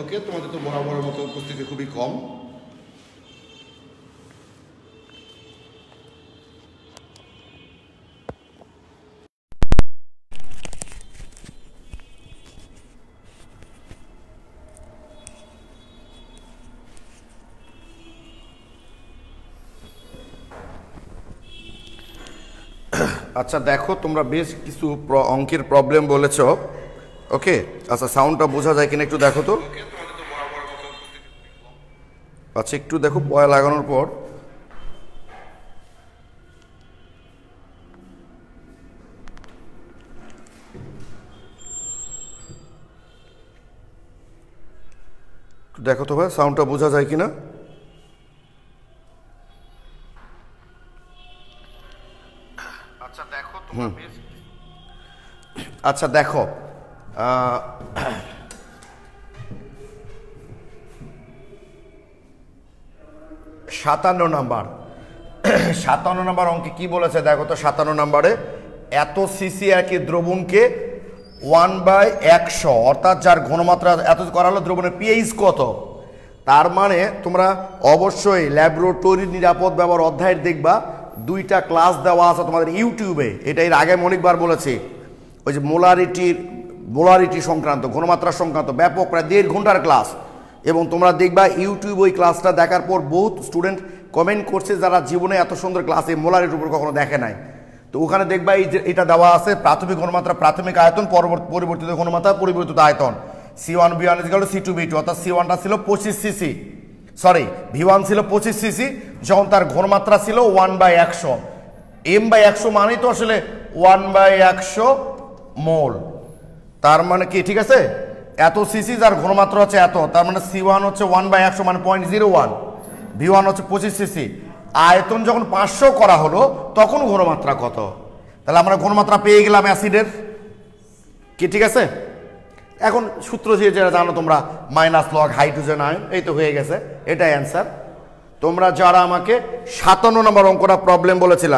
ওকে, তোমাদের তো বরাবরের মতো উপস্থিতি খুবই কম। আচ্ছা দেখো, তোমরা বেশ কিছু অঙ্কের প্রবলেম বলেছ। ওকে, আচ্ছা সাউন্ডটা বোঝা যায় কিনা একটু দেখো তো। আচ্ছা একটু দেখো পয়া লাগানোর পর। দেখো তো ভাই সাউন্ডটা বোঝা যায় কিনা। আচ্ছা দেখো 57 নাম্বার 57 নাম্বার অঙ্কে কি বলেছে দেখো তো। 57 নাম্বারে এত সিসি একই দ্রবণকে 1/100 অর্থাৎ যার ঘনমাত্রা এত করা হলো, দ্রবণের পিএইচ কত। তার মানে তোমরা অবশ্যই ল্যাবরেটরি নিরাপদ ব্যবহার অধ্যায়ের দেখবা, দুইটা ক্লাস দেওয়া আছে তোমাদের ইউটিউবে। এটা এর আগে অনেকবার বলেছি। ওই যে মোলারিটি সংক্রান্ত, ঘনমাত্রা সংক্রান্ত ব্যাপক প্রায় 1.5 ঘন্টার ক্লাস। এবং তোমরা দেখবা ইউটিউব ওই ক্লাসটা দেখার পর বহুত স্টুডেন্ট কমেন্ট করছে যারা জীবনে এত সুন্দর ক্লাস এই মোলারিটির উপর কখনো দেখে নাই। তো ওখানে দেখবা এই যে এটা দেওয়া আছে, প্রাথমিক ঘনমাত্রা প্রাথমিক আয়তন, পরিবর্তিত ঘনমাত্রা পরিবর্তিত আয়তন। C1 B1 C2 B2, অর্থাৎ C1টা ছিল 25 সিসি, সরি V1 ছিল 25 সিসি, যখন তার ঘনমাত্রা ছিল 1/100। M/100 মানেই তো আসলে 1/100 মোল। তার মানে কি ঠিক আছে, এত সিসি যার ঘনমাত্রা হচ্ছে এত, তার মানে C1 হচ্ছে 1/100 মানে 0.01, V1 হচ্ছে 25 সিসি। আয়তন যখন 500 করা হলো তখন ঘনমাত্রা কত। তাহলে আমরা ঘনমাত্রা পেয়ে গেলাম অ্যাসিডের, কি ঠিক আছে। এখন সূত্র দিয়ে যেটা জানো তোমরা, মাইনাস লগ হাইড্রোজেন আয়ন, এই তো হয়ে গেছে, এটাই অ্যান্সার। তোমরা যারা আমাকে 57 নম্বর অঙ্কটা প্রবলেম বলেছিল,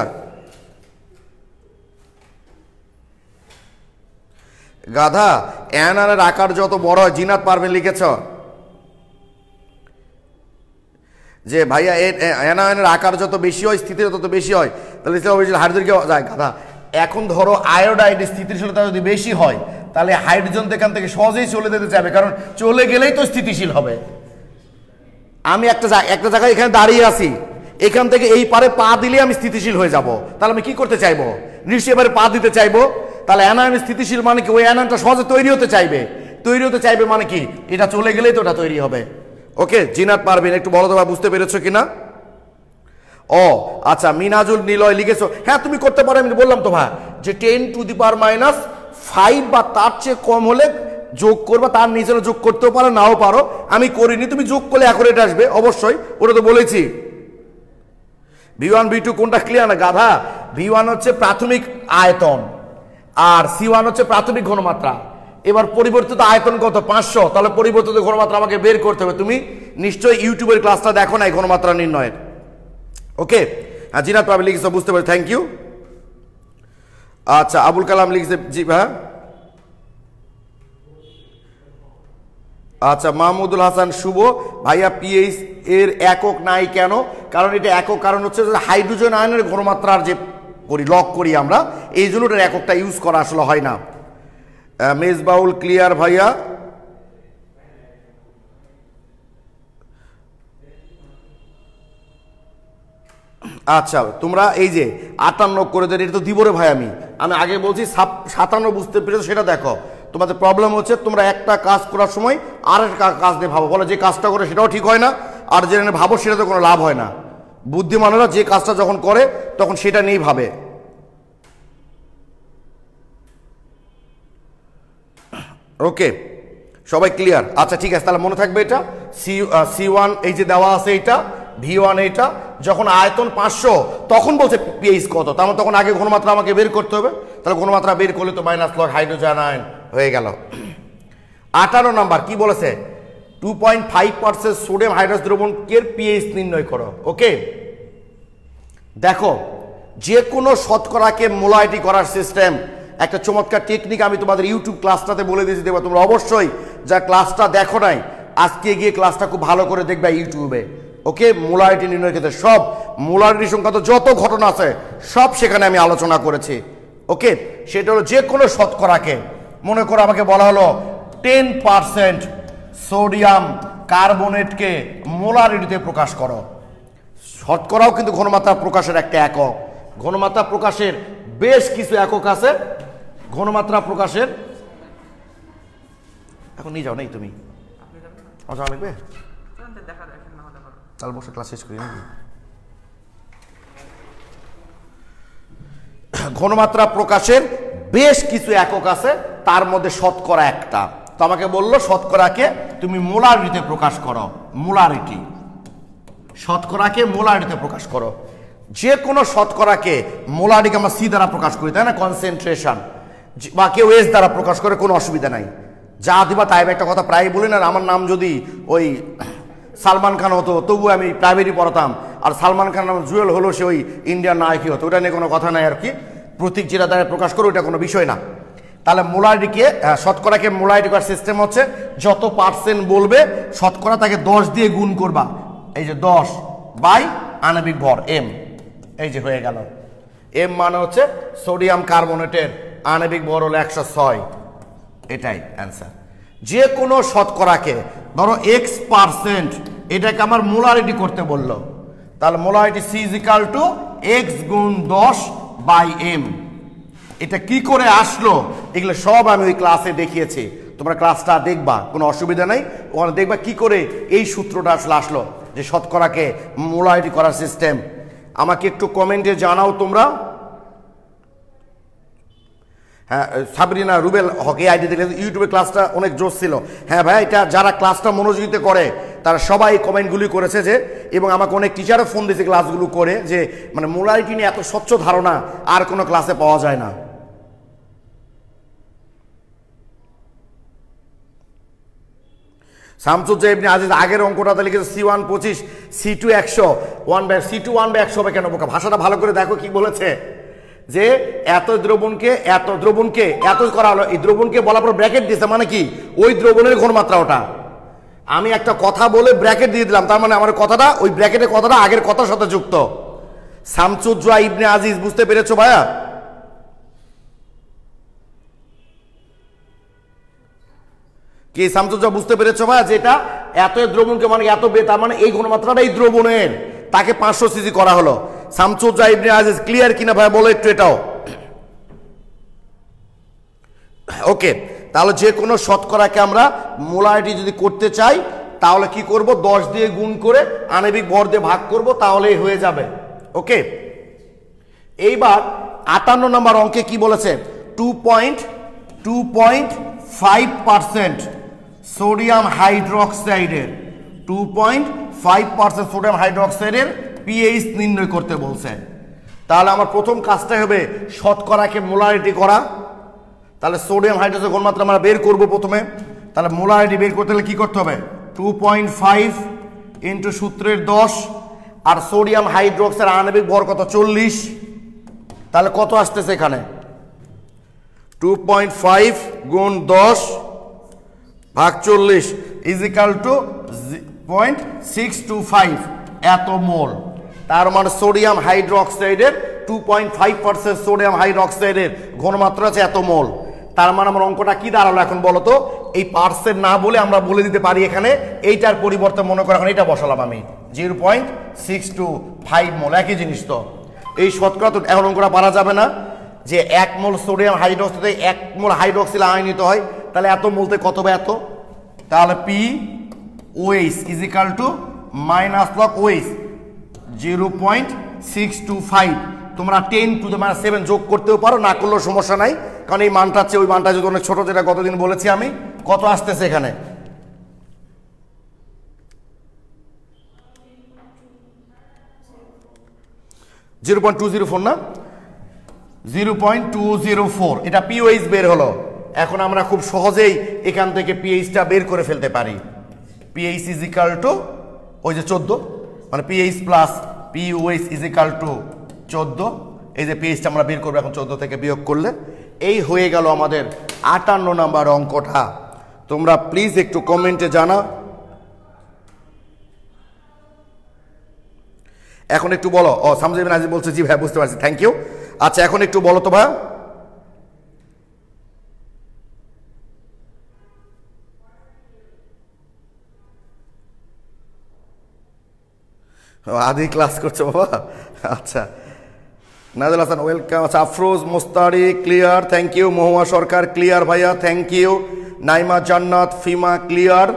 গাধা অ্যানানের আকার যত বড় হয়, জিনাত পারবেন লিখেছ যে ভাইয়া অ্যানায়নের আকার যত বেশি হয় স্থিতিশীলতা তত বেশি হয়, তাহলে হাইড্রোজেনকে যায়। গাধা এখন ধরো আয়োডাইড স্থিতিশীলতা যদি বেশি হয় তাহলে হাইড্রোজেন এখান থেকে সহজেই চলে যেতে চাইবে, কারণ চলে গেলেই তো স্থিতিশীল হবে। আমি একটা জায়গায় এখানে দাঁড়িয়ে আছি, এখান থেকে এই পারে পা দিলে আমি স্থিতিশীল হয়ে যাব, তাহলে আমি কি করতে চাইবো, নিশ্চয়ই এবারে পা দিতে চাইবো। তাহলে অ্যানায়ন স্থিতিশীল মানে কি, ওই অ্যানায়নটা সহজে তৈরি হতে চাইবে মানে কি, এটা চলে গেলেই তো ওটা তৈরি হবে। ওকে, জিনাত পারবেন একটু বলো তো বা বুঝতে পেরেছো কিনা। ও আচ্ছা, মিনাজুল নিলয় লিখেছো, হ্যাঁ তুমি করতে পারো। আমি বললাম তো ভাই যে 10⁻⁵ বা তার চেয়ে কম হলে যোগ করবা, তার নিচে যোগ করতেও পারো নাও পারো, আমি করিনি, তুমি যোগ করলে অ্যাকুরেট আসবে অবশ্যই, ওটা তো বলেছি। V1 V2 কোনটা ক্লিয়ার না গাধা। V1 হচ্ছে প্রাথমিক আয়তন আর C1 হচ্ছে প্রাথমিক ঘনমাত্রা। এবার পরিবর্তিত আয়তন কত, 500, তাহলে পরিবর্তিত ঘনমাত্রা আমাকে বের করতে হবে। তুমি নিশ্চয়ই ইউটিউবের ক্লাসটা দেখো নাই ঘনমাত্রা নির্ণয়ের। ওকে, হ্যাঁ জিনাত পাবে লিখেছো, বুঝতে পারি, থ্যাংক ইউ। আচ্ছা আবুল কালাম লিখেছে, জি ভাই। আচ্ছা মাহমুদুল হাসান শুভ, ভাইয়া পিএইচ এর একক নাই কেন, কারণ এটা একক কারণ হচ্ছে যে হাইড্রোজেন আয়নের ঘনমাত্রার যে লক করি আমরা, এই জন্য এটার এককটা ইউজ করা আসলে হয় না। মেজবাউল ক্লিয়ার ভাইয়া। আচ্ছা তোমরা এই যে 58 করে দেন, এটা তো দিব রে ভাই। আমি আগে বলছি 57 বুঝতে পেরেছো, সেটা দেখো। তোমাদের প্রবলেম হচ্ছে তোমরা একটা কাজ করার সময় আর একটা কাজ নিয়ে ভাবো, বলে যে কাজটা করে সেটাও ঠিক হয় না, আর যে ভাবো সেটাতে কোনো লাভ হয় না। বুদ্ধিমানেরা যে কাজটা যখন করে তখন সেটা নিয়েই ভাবে। ওকে সবাই ক্লিয়ার। আচ্ছা ঠিক আছে, তাহলে মনে থাকবে এটা C1 এই যে দেওয়া আছে, এটা V1, এটা যখন আয়তন 500 তখন বলছে পিএইচ কত, তার মানে তখন আগে ঘনমাত্রা আমাকে বের করতে হবে। তাহলে ঘনমাত্রা বের করলে তো মাইনাস লগ হাইড্রোজেন আয়ন হয়ে গেল। 58 নাম্বার কি বলেছে, 2.5% সোডিয়াম হাইড্রোক্সাইড দ্রবণের পিএইচ নির্ণয় করো। ওকে দেখো, যে কোনো শতকরাকে মোলাইটি করার সিস্টেম একটা চমৎকার টেকনিক আমি তোমাদের ইউটিউব ক্লাসটাতে বলে দিয়েছি, দেবো তোমরা অবশ্যই যা ক্লাসটা দেখো নাই আজকে গিয়ে ক্লাসটা খুব ভালো করে দেখবে ইউটিউবে। ওকে, মোলারিটি নির্ণয়ের ক্ষেত্রে সব মোলারিটি সংক্রান্ত যত ঘটনা আছে সব সেখানে আমি আলোচনা করেছি। ওকে, সেটা হলো যে কোনো শতকরাকে, মনে করো আমাকে বলা হলো 10% সোডিয়াম কার্বনেটকে মোলারিটিতে প্রকাশ করো। শতকরাও কিন্তু ঘনমাত্রা প্রকাশের একটা একক। ঘনমাত্রা প্রকাশের বেশ কিছু একক আছে। ঘনমাত্রা প্রকাশের এখন নিয়ে যাও, নেই তুমি যাওয়া লাগবে, তাহলে বসে ক্লাস শেষ করি নাকি? ঘনমাত্রা প্রকাশের বেশ কিছু একক আছে, তার মধ্যে শতকরা একটা। তো আমাকে বললো শতকরাকে তুমি মোলারিটিতে প্রকাশ করো। মোলারিটি, শতকরাকে মোলারিটিতে প্রকাশ করো। যে কোনো শতকরাকে মোলারিটিকে আমরা সি দ্বারা প্রকাশ করি, তাই না? কনসেন্ট্রেশন, বা কেউ এস দ্বারা প্রকাশ করে, কোনো অসুবিধা নাই। যা দিবা তাই। একটা কথা প্রায় বলি না, আমার নাম যদি ওই সালমান খান হতো তবু আমি প্রাইভেটই পড়াতাম, আর সালমান খান নাম জুয়েল হলো সে ওই ইন্ডিয়ান নায়কই হতো, ওটা নিয়ে কোনো কথা নাই আর কি। প্রতীক যেটা দ্বারা প্রকাশ করো ওটা কোনো বিষয় না। তাহলে মোলারিটিকে, শতকরাকে মোলারিটি করার সিস্টেম হচ্ছে যত পার্সেন্ট বলবে শতকরা তাকে 10 দিয়ে গুণ করবা। এই যে 10 বাই আণবিক ভর এম, এই যে হয়ে গেল। এম মানে হচ্ছে সোডিয়াম কার্বনেটের আণবিক ভর হলো 106, এটাই অ্যান্সার। যে কোনো শতকরাকে ধরো x%, এটাকে আমার মোলারিটি করতে বললো, তাহলে molarity C is equal to x গুণ 10 বাই এম। এটা কি করে আসলো এগুলো সব আমি ওই ক্লাসে দেখিয়েছি, তোমরা ক্লাসটা দেখবা, কোনো অসুবিধা নেই। ওখানে দেখবা কি করে এই সূত্রটা আসলো যে শতকরাকে মোলারিটি করার সিস্টেম। আমাকে একটু কমেন্টে জানাও তোমরা। হ্যাঁ, সাবরিনা রুবেল হকি আইডি দেখলে ইউটিউবে ক্লাসটা অনেক জোশ ছিল। হ্যাঁ ভাই, এটা যারা ক্লাসটা মনোযোগিতা করে তারা সবাই কমেন্টগুলি করেছে যে, এবং আমাকে অনেক টিচারও ফোন দিয়েছে ক্লাসগুলো করে, যে মানে মোলারিটি নিয়ে এত স্বচ্ছ ধারণা আর কোনো ক্লাসে পাওয়া যায় না। শামসুজ্জা ইবনে আজিজ আগের অঙ্কটাতে লিখেছে C1 25, C2 100, 1/C2 1/100 হবে কেন বোকা? ভাষাটা ভালো করে দেখো কি বলেছে, যে এত দ্রবণকে এত করা হলো, এই দ্রবণকে বলার পর ব্র্যাকেট দিয়েছে, মানে কি ওই দ্রবণের ঘনমাত্রা ওটা। আমি একটা কথা বলে ব্র্যাকেট দিয়ে দিলাম, তার মানে আমার কথাটা ওই ব্র্যাকেটের কথাটা আগের কথার সাথে যুক্ত। শামসুজ্জা ইবনে আজিজ, বুঝতে পেরেছো ভাইয়া? কি শামসুজ্জা বুঝতে পেরেছো ভাইয়া? যেটা এত দ্রবণকে মানে এত তার মানে এই ঘনমাত্রাটা এই দ্রবণের, তাকে 500 সিসি করা হলো। শামসুজ্জা ইবনে আজিজ ক্লিয়ার কিনা ভাই বলো একটু এটাও। ওকে, তাহলে যে কোনো শতকরাকে আমরা মোলারিটি যদি করতে চাই তাহলে কি করব, 10 দিয়ে গুণ করে আণবিক ভর দিয়ে ভাগ করব, তাহলেই হয়ে যাবে। ওকে, এইবার 58 নম্বর অঙ্কে কি বলেছে, 2.5% সোডিয়াম হাইড্রোক্সাইডের 2.5% সোডিয়াম হাইড্রোক্সাইডের পিএইচ নির্ণয় করতে বলছে। তাহলে আমার প্রথম কাজটাই হবে শতকরাকে মোলারিটি করা। তাহলে সোডিয়াম হাইড্রোক্সাইড ঘনমাত্রা আমরা বের করব প্রথমে। তাহলে মোলারিটি বের করতে হলে কি করতে হবে, 2.5 ইন্টু সূত্রের 10, আর সোডিয়াম হাইড্রোক্সাইড আণবিক ভর কত, 40। তাহলে কত আসতেছে এখানে, 2.5 গুণ 10 ভাগ 40 ইজ ইকুয়াল টু 0.625 এত মোল। তার মানে সোডিয়াম হাইড্রোক্সাইডের 2.5% সোডিয়াম হাইড্রোক্সাইডের ঘনমাত্রা আছে এত মোল। তার মানে আমার অঙ্কটা কি দাঁড়ালো এখন বলো তো? এই পার্সেন্ট না বলে আমরা বলে দিতে পারি এখানে, এইটার পরিবর্তে মনে করো এখন এটা বসালাম আমি, 0.625 মোল, একই জিনিস। তো এই শতকরা তো এখন অঙ্কটা পারা যাবে না, যে 1 মোল সোডিয়াম হাইড্রোক্সাইডে 1 মোল হাইড্রোক্সিল আয়ন নিতে হয়, তাহলে এত মোলতে কত বা এত, তাহলে p OH is equal to minus log OH 0.625। তোমরা 10⁻⁷ যোগ করতেও পারো, না করলেও সমস্যা নাই, কারণ এই মানটা হচ্ছে ওই মানটা যদি অনেক ছোট, যেটা গতদিন বলেছি আমি। কত আসতেছে এখানে, 0.204 না, 0.204, এটা পিওএইচ বের হলো। এখন আমরা খুব সহজেই এখান থেকে পিএইচটা বের করে ফেলতে পারি। পিএইচ ইজ ইকুয়াল টু ওই যে 14, মানে pH plus pOH is equal two 14। এই যে পিএইচটা আমরা বের করবো এখন 14 থেকে বিয়োগ করলে, এই হয়ে গেল আমাদের 58 নম্বর অঙ্কটা। তোমরা প্লিজ একটু কমেন্টে জানাও এখন একটু বলো। ও সামজেবিন নাজিব বলছে জি ভাই বুঝতে পারছি, থ্যাংক ইউ। আচ্ছা এখন একটু বলো তো ভাই, আদি ক্লাস করছো বাবা। আচ্ছা নাজল হাসান ওয়েলকাম। আচ্ছা Afroz Mostari clear, thank you. Mohua Sarkar clear ভাইয়া, thank you. Naima Jannat Fima clear,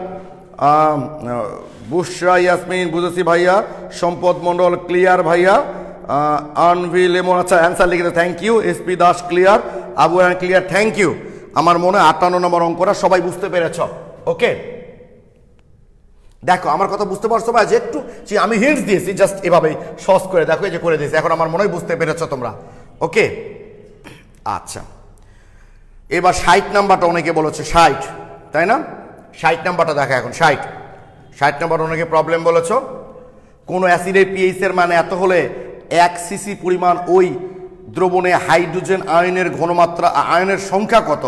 বুশরা ইয়াসমিন বুঝেছি ভাইয়া। সম্পদ মন্ডল ক্লিয়ার ভাইয়া। আনভি লেমন আচ্ছা অ্যান্সার লিখেছে, thank you. SP Das clear, Abu Raihan clear, thank you. আমার মনে হয় 58 নম্বর অঙ্কটা সবাই বুঝতে পেরেছ। ওকে দেখো আমার কথা বুঝতে পারছো ভাই, যে একটু আমি হিন্টস দিয়েছি জাস্ট এভাবেই সহজ করে দেখো, এই যে করে দিয়েছি, এখন আমার মনে হয় বুঝতে পেরেছো তোমরা। ওকে আচ্ছা এবার 60 নাম্বারটা অনেকে বলেছে 60, তাই না? 60 নাম্বারটা দেখা, এখন 60 নাম্বার অনেকে প্রবলেম বলেছো। কোন অ্যাসিডের পিএইচ এর মান এত হলে 1 সিসি পরিমাণ ওই দ্রবণে হাইড্রোজেন আয়নের ঘনমাত্রা আয়নের সংখ্যা কত?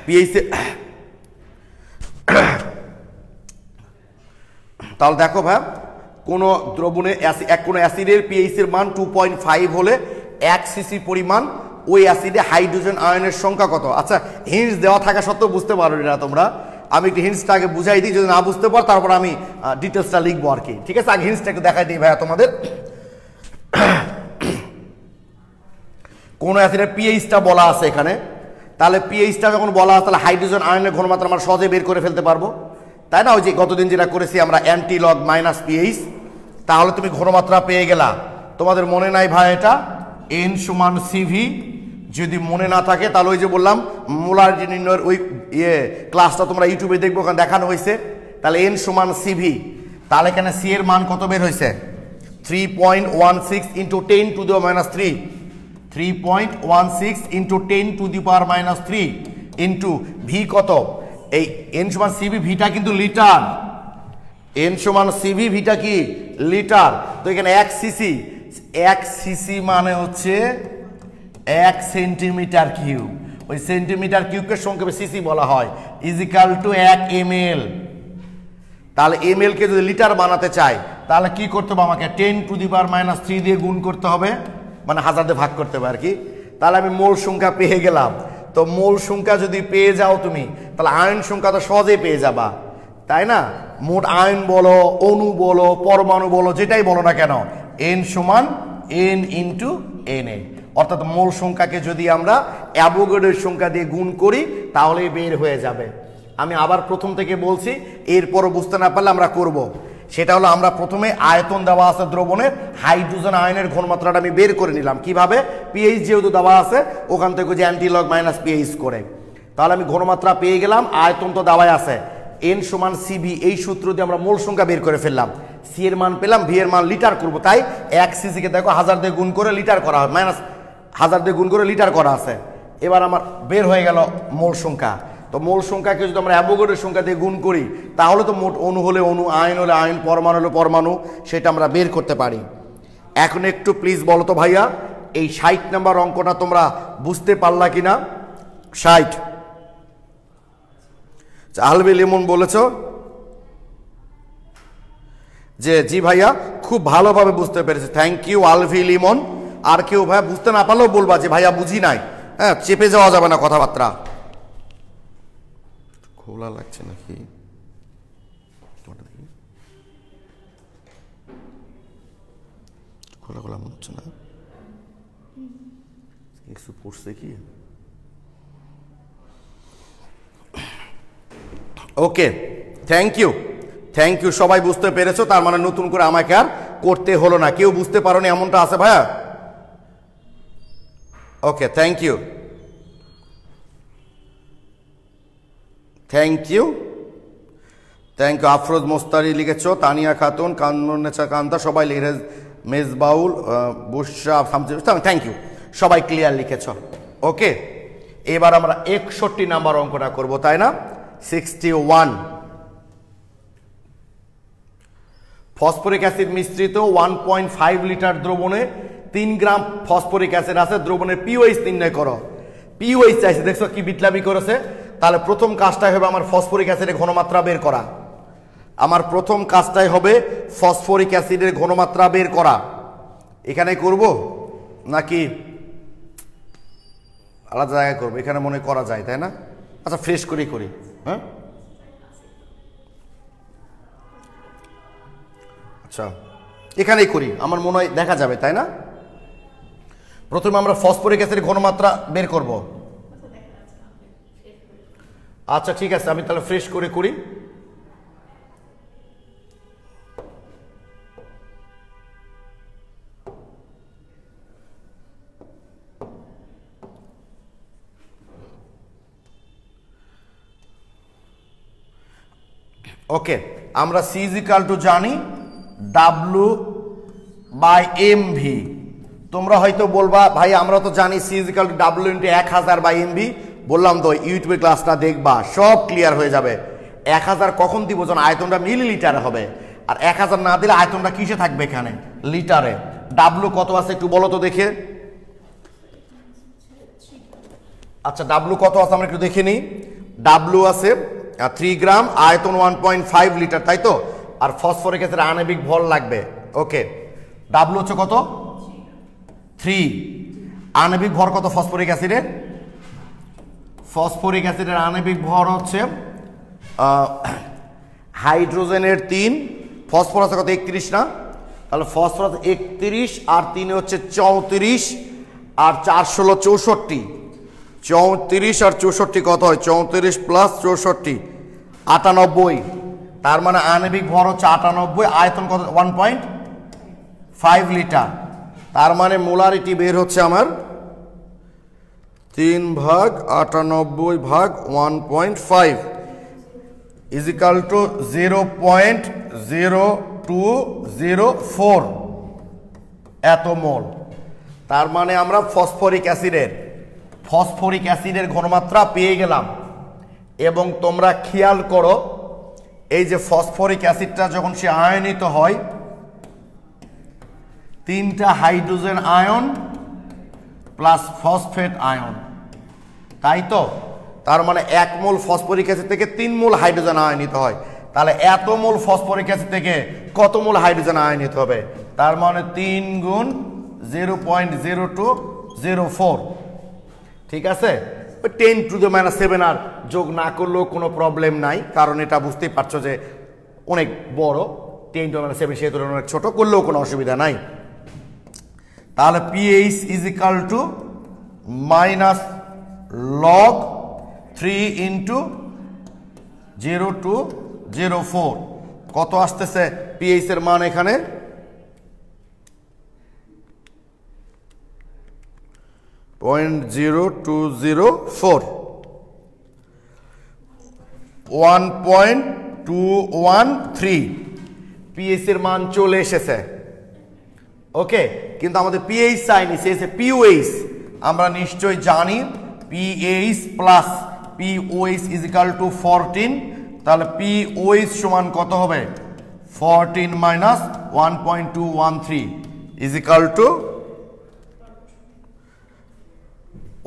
পিএইচ তাহলে দেখো ভাই, কোন দ্রবণে কোন অ্যাসিডের পিএইচ এর মান 2.5 হলে 1 সিসি পরিমাণ ওই অ্যাসিডে হাইড্রোজেন আয়নের সংখ্যা কত? আচ্ছা হিন্টস দেওয়া থাকা সত্ত্বেও বুঝতে পারো না তোমরা, আমি একটু হিন্টসটা আগে বুঝাই দিই, যদি না বুঝতে পার তারপর আমি ডিটেলসটা লিখবো আর কি, ঠিক আছে? আগে হিন্টসটা একটু দেখাই দিই ভাইয়া তোমাদের। কোন অ্যাসিডের পিএইচটা বলা আছে এখানে, তাহলে পিএইচটা যখন বলা আছে তাহলে হাইড্রোজেন আয়নের ঘনমাত্রা আমরা সহজে বের করে ফেলতে পারবো, তাই না? ওই যে গতদিন যেটা করেছি আমরা অ্যান্টি লগ মাইনাস পিএইচ, তাহলে তুমি ঘনমাত্রা পেয়ে গেলা। তোমাদের মনে নাই ভাই এটা এন সমান সিভি? যদি মনে না থাকে তাহলে ওই যে বললাম মোলারিটি নির্ণয়ের ওই ক্লাসটা তোমরা ইউটিউবে দেখবো, ওখানে দেখানো হয়েছে। তাহলে এন সমান সিভি, তাহলে এখানে সি এর মান কত বের হয়েছে? 3.16 into 10 to the power minus 3, 3.16 into 10 to the power minus 3 into V কত? এই এন সমান সিভি, ভিটা কিন্তু লিটার, এন সমান সিভি, ভিটা কি লিটার। তো এখানে 1 সিসি, 1 সিসি মানে হচ্ছে 1 সেন্টিমিটার কিউব, ওই সেন্টিমিটার কিউবকে সংক্ষেপে সিসি বলা হয়, ইজিক্যাল টু 1 ml। তাহলে ml কে যদি লিটার বানাতে চাই তাহলে কি করতে হবে? আমাকে 10 টু দি পাওয়ার মাইনাস 3 দিয়ে গুণ করতে হবে, মানে 1000 দিয়ে ভাগ করতে হবে আর কি। তাহলে আমি মোল সংখ্যা পেয়ে গেলাম। তো মোল সংখ্যা যদি পেয়ে যাও তুমি, তাহলে আয়ন সংখ্যা তো সহজেই পেয়ে যাবা, তাই না? মোট আয়ন বলো, অণু বলো, পরমাণু বলো, যেটাই বলো না কেন, এন সমান এন ইন্টু এন এ, অর্থাৎ মোল সংখ্যাকে যদি আমরা অ্যাভোগাড্রোর সংখ্যা দিয়ে গুণ করি তাহলেই বের হয়ে যাবে। আমি আবার প্রথম থেকে বলছি, এরপরও বুঝতে না পারলে আমরা করব। সেটা হলো আমরা প্রথমে আয়তন দেওয়া আছে দ্রবণের, হাইড্রোজেন আয়নের ঘনমাত্রাটা আমি বের করে নিলাম কিভাবে? পিএইচ যেহেতু দেওয়া আছে ওখান থেকে যে অ্যান্টি লগ মাইনাস পিএইচ করে, তাহলে আমি ঘনমাত্রা পেয়ে গেলাম, আয়তন তো দেওয়াই আছে, এন সমান সিভি, এই সূত্র দিয়ে আমরা মোল সংখ্যা বের করে ফেললাম। সি এর মান পেলাম, ভি এর মান লিটার করব, তাই 1 সিসিকে দেখো 1000 দিয়ে গুণ করে লিটার করা হয়, মাইনাস 1000 দিয়ে গুণ করে লিটার করা আছে। এবার আমার বের হয়ে গেল মোল সংখ্যা। তো মোল সংখ্যাকে যদি আমরা অ্যাভোগাড্রোর সংখ্যা দিয়ে গুণ করি তাহলে তো মোট অণু হলে অণু, আয়ন হলে আয়ন, পরমাণু হলে পরমাণু, সেটা আমরা বের করতে পারি। এখন একটু প্লিজ বলো তো ভাইয়া, এই 60 নাম্বার অঙ্কটা তোমরা বুঝতে পারলা কিনা? 60 আলবি লিমন বলেছ যে জি ভাইয়া খুব ভালোভাবে বুঝতে পেরেছে, থ্যাংক ইউ আলভি লিমন। আর কেউ ভাইয়া বুঝতে না পারলেও বলবা যে ভাইয়া বুঝি নাই, হ্যাঁ চেপে যাওয়া যাবে না কথাবার্তা। খোলা লাগছে নাকি? খোলা খোলা মনে হচ্ছে না, কিছু পড়ছে কি? Okay thank you, thank you. সবাই বুঝতে পেরেছো, তার মানে নতুন করে আমাকে আর করতে হলো না। কেউ বুঝতে পারোনি এমনটা আছে ভাইয়া? Okay thank you, thank you, thank you. Afroz Mostari লিখেছো, তানিয়া খাতুন, কানমনেচা কান্তা, সবাই লিখে, মেজবাউল, বুশরা, থ্যাংক ইউ, সবাই ক্লিয়ার লিখেছ। ওকে এবার আমরা 61 নাম্বার অঙ্কটা করব, তাই না? 61 ফসফরিক অ্যাসিড মিশ্রিত 1.5 লিটার দ্রবণে 3 গ্রাম ফসফরিক অ্যাসিড আছে, দ্রবণের পিওএইচ নির্ণয় করো। পিওএইচ চাইছে, দেখছো কি বিটলামি করেছে? তাহলে প্রথম কাজটা হবে আমার ফসফরিক অ্যাসিডের ঘনমাত্রা বের করা। আমার প্রথম কাজটাই হবে ফসফরিক অ্যাসিডের ঘনমাত্রা বের করা। এখানে করব নাকি আলাদা জায়গায় করবো? এখানে মনে করা যায়, তাই না? আচ্ছা, ফ্রেশ করেই করি। হ্যাঁ, আচ্ছা এখানেই করি, আমার মনে হয় দেখা যাবে, তাই না? প্রথমে আমরা ফসফরিক অ্যাসিডের ঘনমাত্রা বের করব। আচ্ছা ঠিক আছে, আমি তাহলে ফ্রেশ করে করি। ওকে, আমরা সি ইজ ইকুয়াল টু জানি W/mv। তোমরা হয়তো বলবা ভাই আমরা তো জানি C is equal to W into 1000/mv। বললাম তো ইউটিউবের ক্লাসটা দেখবা, সব ক্লিয়ার হয়ে যাবে। 1000 কখন দিব? যখন আয়তনটা মিলিলিটারে হবে। আর 1000 না দিলে আয়তনটা কিসে থাকবে? এখানে লিটারে। W কত আছে একটু বলো তো দেখে। আচ্ছা W কত আছে আমরা একটু দেখে নিই। W আছে 3 গ্রাম, আয়তন 1.5 লিটার, তাই তো? আর ফসফরিক অ্যাসিড আণবিক ভর লাগবে। ওকে, W হচ্ছে কত? 3। আণবিক ভর কত ফসফরিক অ্যাসিডের? ফসফরিক অ্যাসিডের আণবিক ভর হচ্ছে হাইড্রোজেনের 3, ফসফরাস কত 31 না? তাহলে ফসফরাস 31 আর 3 হচ্ছে 34 আর 4 16 64। 34 আর 64 কত হয়? 34 প্লাস 64 98। তার মানে আণবিক ভর হচ্ছে 98, আয়তন কত? 1.5 লিটার। তার মানে মোলারিটি বের হচ্ছে আমার 3/98/1.5 ইজ ইকাল টু 0.0204 এত মোল। তার মানে আমরা ফসফরিক অ্যাসিডের ঘনমাত্রা পেয়ে গেলাম। এবং তোমরা খেয়াল করো, এই যে ফসফরিক অ্যাসিডটা যখন সে আয়নিত হয়, 3টা hydrogen ion plus phosphate ion, তাই তো? তার মানে 1 মোল ফসফরিক অ্যাসিড থেকে 3 মোল হাইড্রোজেন আয়নিত হয়। তাহলে এত মোল ফসফরিক অ্যাসিড থেকে কত মোল হাইড্রোজেন আয়নিত হবে? তার মানে 3 গুণ 0.0204। ঠিক আছে, 10⁻⁷ আর যোগ না করলেও কোনো প্রবলেম নাই, কারণ এটা বুঝতেই পারছো যে অনেক বড়। 10⁻⁷ সে তুলনায় অনেক ছোট, করলেও কোনো অসুবিধা নাই। তাহলে pH is equal two -log 3 into 0.0204। কত আসতেছে পিএইচ এর মান এখানে? 0.0204, 1.213 পিএইচ এর মান চলে এসেছে। ওকে, কিন্তু আমাদের পিএইচ চাইনি, সে পিওএইচ। আমরা নিশ্চয়ই জানি pH plus pOH is equal two 14। তাহলে পিওএইচ সমান কত হবে? 14 মাইনাস 1.213 ইজ ইকাল টু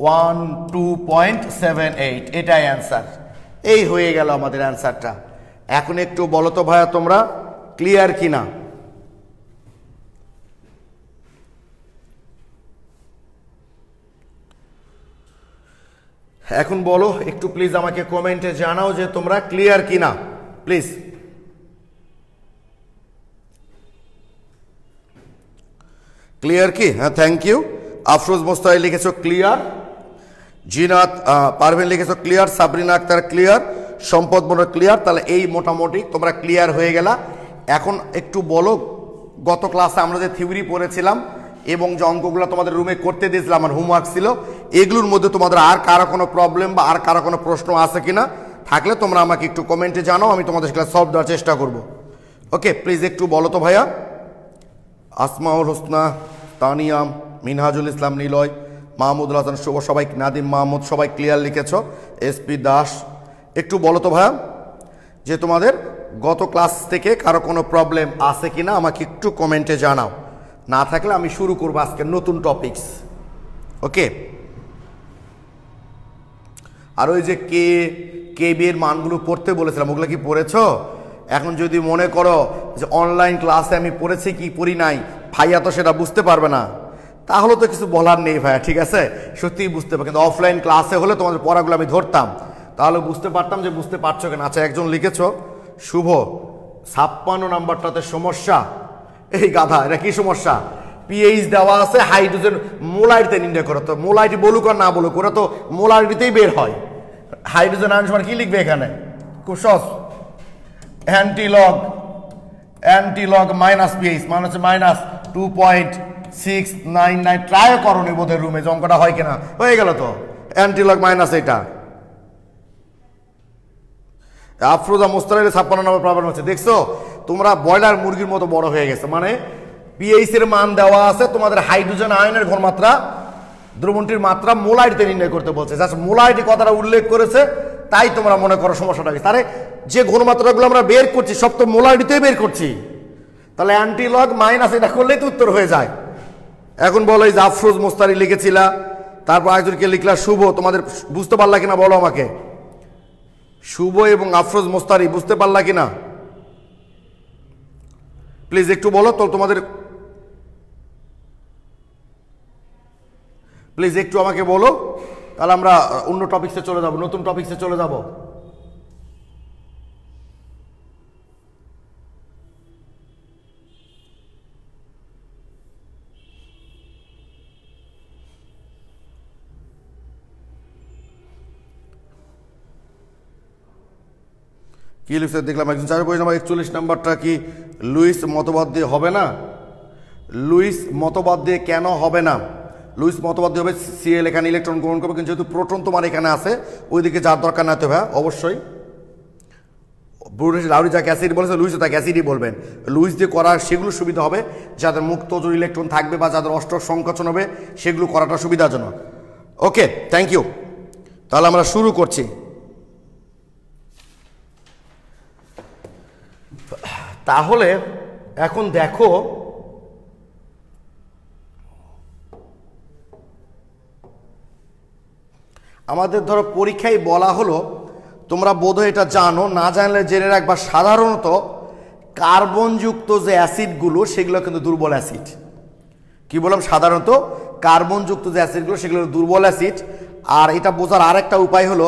12.78। এটাই অ্যান্সার। এই হয়ে গেল আমাদের অ্যান্সারটা। এখন একটু বলো তো ভাইয়া তোমরা ক্লিয়ার কিনা? এখন বলো একটু প্লিজ, আমাকে কমেন্টে জানাও যে তোমরা ক্লিয়ার কিনা প্লিজ। ক্লিয়ার কি? হ্যাঁ, থ্যাংক ইউ। আফরোজ মোস্তাই লিখেছো ক্লিয়ার, জিনাত পারভেন লিখেছো ক্লিয়ার, সাবরিনা আক্তার ক্লিয়ার, সম্পদ মনে ক্লিয়ার। তাহলে এই মোটামুটি তোমরা ক্লিয়ার হয়ে গেলা। এখন একটু বলো, গত ক্লাসে আমরা যে থিওরি পড়েছিলাম এবং যে অঙ্কগুলো তোমাদের রুমে করতে দিয়েছিলাম, আমার হোমওয়ার্ক ছিল, এগুলোর মধ্যে তোমাদের আর কারো কোনো প্রবলেম বা আর কারো কোনো প্রশ্ন আছে কিনা? থাকলে তোমরা আমাকে একটু কমেন্টে জানাও, আমি তোমাদের সেটা সলভ দেওয়ার চেষ্টা করব। ওকে, প্লিজ একটু বলো তো ভাইয়া। আসমাউল হোসনা, তানিয়াম, মিনহাজুল ইসলাম নিলয়, মাহমুদুল হাসান শুভ, সবাই, নাদিম মাহমুদ, সবাই ক্লিয়ার লিখেছ। এসপি দাস, একটু বলো তো ভাইয়া যে তোমাদের গত ক্লাস থেকে কারো কোনো প্রবলেম আছে কিনা, আমাকে একটু কমেন্টে জানাও। না থাকলে আমি শুরু করবো আজকে নতুন টপিকস। ওকে, আর ওই যে কে বি এর মানগুলো পড়তে বলেছিলাম, ওগুলো কি পড়েছ? এখন যদি মনে করো যে অনলাইন ক্লাসে আমি পড়েছি কি পড়ি নাই, ভাইয়া তো সেটা বুঝতে পারবে না, তাহলে তো কিছু বলার নেই ভাইয়া, ঠিক আছে, সত্যিই বুঝতে পারবে। কিন্তু অফলাইন ক্লাসে হলে তোমাদের পড়াগুলো আমি ধরতাম, তাহলে বুঝতে পারতাম যে বুঝতে পারছো কেন। আচ্ছা, একজন লিখেছো শুভ 56 নাম্বারটাতে সমস্যা। এই গাধা, এটা কি সমস্যা? পিএইচ দেওয়া আছে, হাইড্রোজেন মোলারিটিতে নির্ণয় করো। তো মোলারিটি বলুক আর না বলুক, ওরা তো মোলারিটিতেই বের হয়। হাইড্রোজেন আয়ন সমান কি লিখবে এখানে? খুব সহজ, অ্যান্টিলগ মাইনাস পিএইচ মানে হচ্ছে -2.699। ট্রাই করো নি বোধের রুমে, অঙ্কটা হয় কিনা, হয়ে গেল তো। অ্যান্টিলগ মাইনাস এটা আফরোজা মুস্তারের 56 নম্বর প্রবলেম হচ্ছে। দেখছো তোমরা ব্রয়লার মুরগির মতো বড় হয়ে গেছে। মানে পিএইচ এর মান দেওয়া আছে, তোমাদের হাইড্রোজেন আয়নের ঘনমাত্রা দ্রবণটির মাত্রা মোলারিটিতে নির্ণয় করতে বলছে। জাস্ট মোলারিটি কথাটা উল্লেখ করেছে, তাই তোমরা মনে করো সমস্যাটা কি। তাহলে যে ঘনমাত্রাগুলো আমরা বের করছি সব তো মোলারিটিতেই বের করছি, তাহলে অ্যান্টিলগ মাইনাস এটা করলেই তো উত্তর হয়ে যায়। এখন বলো, এই যে আফরোজ মুস্তারি লিখেছিলা, তারপর আরেকজনকে লিখলা শুভ, তোমাদের বুঝতে পারলা কিনা বলো আমাকে? শুভ এবং আফরোজ মুস্তারি বুঝতে পারলা কিনা প্লিজ একটু বলো তো। তোমাদের প্লিজ একটু আমাকে বলো, তাহলে আমরা অন্য টপিকসে চলে যাব, নতুন টপিকসে চলে যাব। কি লিখছে দেখলাম একজন, 41 নাম্বারটা কি লুইস মতবাদ দিয়ে হবে না? লুইস মতবাদ দিয়ে কেন হবে না? লুইস মতবাদ দিয়ে হবে, সিএল এখানে ইলেকট্রন গ্রহণ করবে, কিন্তু যেহেতু প্রোটন তোমার এখানে আছে, ওইদিকে যার দরকার না তো ভাই অবশ্যই লাউরি যাকে অ্যাসিড বলেছে, লুইস তাকে অ্যাসিডই বলবেন। লুইস দিয়ে করার সেগুলো সুবিধা হবে যাদের মুক্ত জোড় ইলেকট্রন থাকবে বা যাদের অষ্টক সংকোচন হবে, সেগুলো করাটা সুবিধাজনক। ওকে, থ্যাংক ইউ। তাহলে আমরা শুরু করছি। তাহলে এখন দেখো, আমাদের ধরো পরীক্ষায় বলা হলো, তোমরা বোধহয় এটা জানো, না জানলে জেনে রাখবা, সাধারণত কার্বনযুক্ত যে অ্যাসিডগুলো সেগুলো কিন্তু দুর্বল অ্যাসিড। কি বললাম? সাধারণত কার্বনযুক্ত যে অ্যাসিডগুলো সেগুলো দুর্বল অ্যাসিড। আর এটা বোঝার আরেকটা উপায় হলো,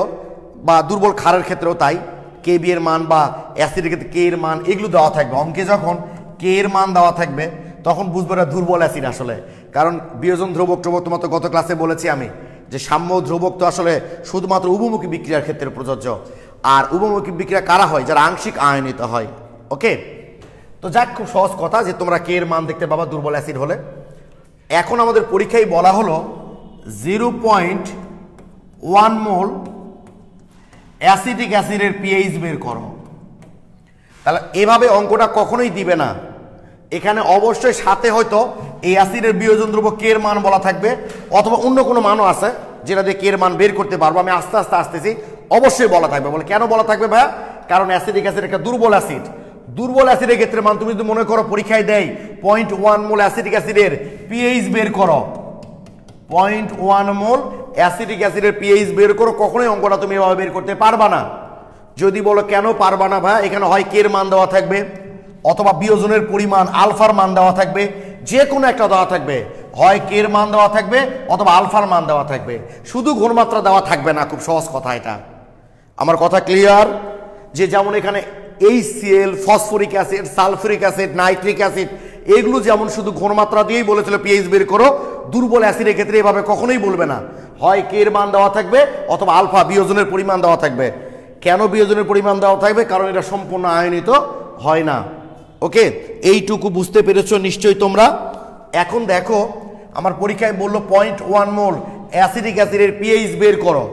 বা দুর্বল ক্ষারের ক্ষেত্রেও তাই, কেবি এর মান বা অ্যাসিডের ক্ষেত্রে কে এর মান এগুলো দেওয়া থাকবে অঙ্কে। যখন কে এর মান দেওয়া থাকবে তখন বুঝবো এটা দুর্বল অ্যাসিড আসলে। কারণ বিয়োজন ধ্রুবক তোমার তো গত ক্লাসে বলেছি আমি যে সাম্য ধ্রুবক তো আসলে শুধুমাত্র উভমুখী বিক্রিয়ার ক্ষেত্রে প্রযোজ্য। আর উভমুখী বিক্রিয়া কারা হয়? যারা আংশিক আয়নিত হয়। ওকে, তো যাক, খুব সহজ কথা যে তোমরা কে এর মান দেখতে পাবা দুর্বল অ্যাসিড হলে। এখন আমাদের পরীক্ষায় বলা হলো 0.1 মোল অ্যাসিটিক অ্যাসিডের পিএইচ বের করো। তাহলে এভাবে অঙ্কটা কখনোই দিবে না, এখানে অবশ্যই সাথে হয়তো এই অ্যাসিডের বিয়োজন ধ্রুবক কে এর মান বলা থাকবে, অথবা অন্য কোনো মানও আছে যেটা দিয়ে কে এর মান বের করতে পারবো। আমি আস্তে আস্তে আসতেছি, অবশ্যই বলা থাকবে। বলে কেন বলা থাকবে ভাইয়া? কারণ অ্যাসিডিক অ্যাসিড একটা দুর্বল অ্যাসিড। দুর্বল অ্যাসিডের ক্ষেত্রে মান তুমি যদি মনে করো পরীক্ষায় দেয় 0.1 মোল অ্যাসিডিক অ্যাসিডের পিএইচ বের করো, 0.1 মোল অ্যাসিডিক অ্যাসিডের পিএইচ বের করো, কখনোই অঙ্কটা তুমি এভাবে বের করতে পারবা না। যদি বলো কেন পারবা না ভাই, এখানে হয় কে এর মান দেওয়া থাকবে, অথবা বিয়োজনের পরিমাণ আলফার মান দেওয়া থাকবে, যে কোনো একটা দেওয়া থাকবে। হয় কে এর মান দেওয়া থাকবে অথবা আলফার মান দেওয়া থাকবে, শুধু ঘনমাত্রা দেওয়া থাকবে না। খুব সহজ কথা এটা, আমার কথা ক্লিয়ার? যে যেমন এখানে HCl, phosphoric acid, sulphuric acid, nitric acid, এগুলো যেমন শুধু ঘনমাত্রা দিয়েই বলেছিল পিএইচ বের করো, দুর্বল অ্যাসিডের ক্ষেত্রে এভাবে কখনোই বলবে না। হয় কে এর মান দেওয়া থাকবে অথবা আলফা বিয়োজনের পরিমাণ দেওয়া থাকবে। কেন বিয়োজনের পরিমাণ দেওয়া থাকবে? কারণ এটা সম্পূর্ণ আয়নিত হয় না। ওকে, এইটুকু বুঝতে পেরেছো নিশ্চয়ই তোমরা। এখন দেখো, আমার পরীক্ষায় বললো 0.1 মোল অ্যাসিডিক অ্যাসিডের পিএইচ বের করো।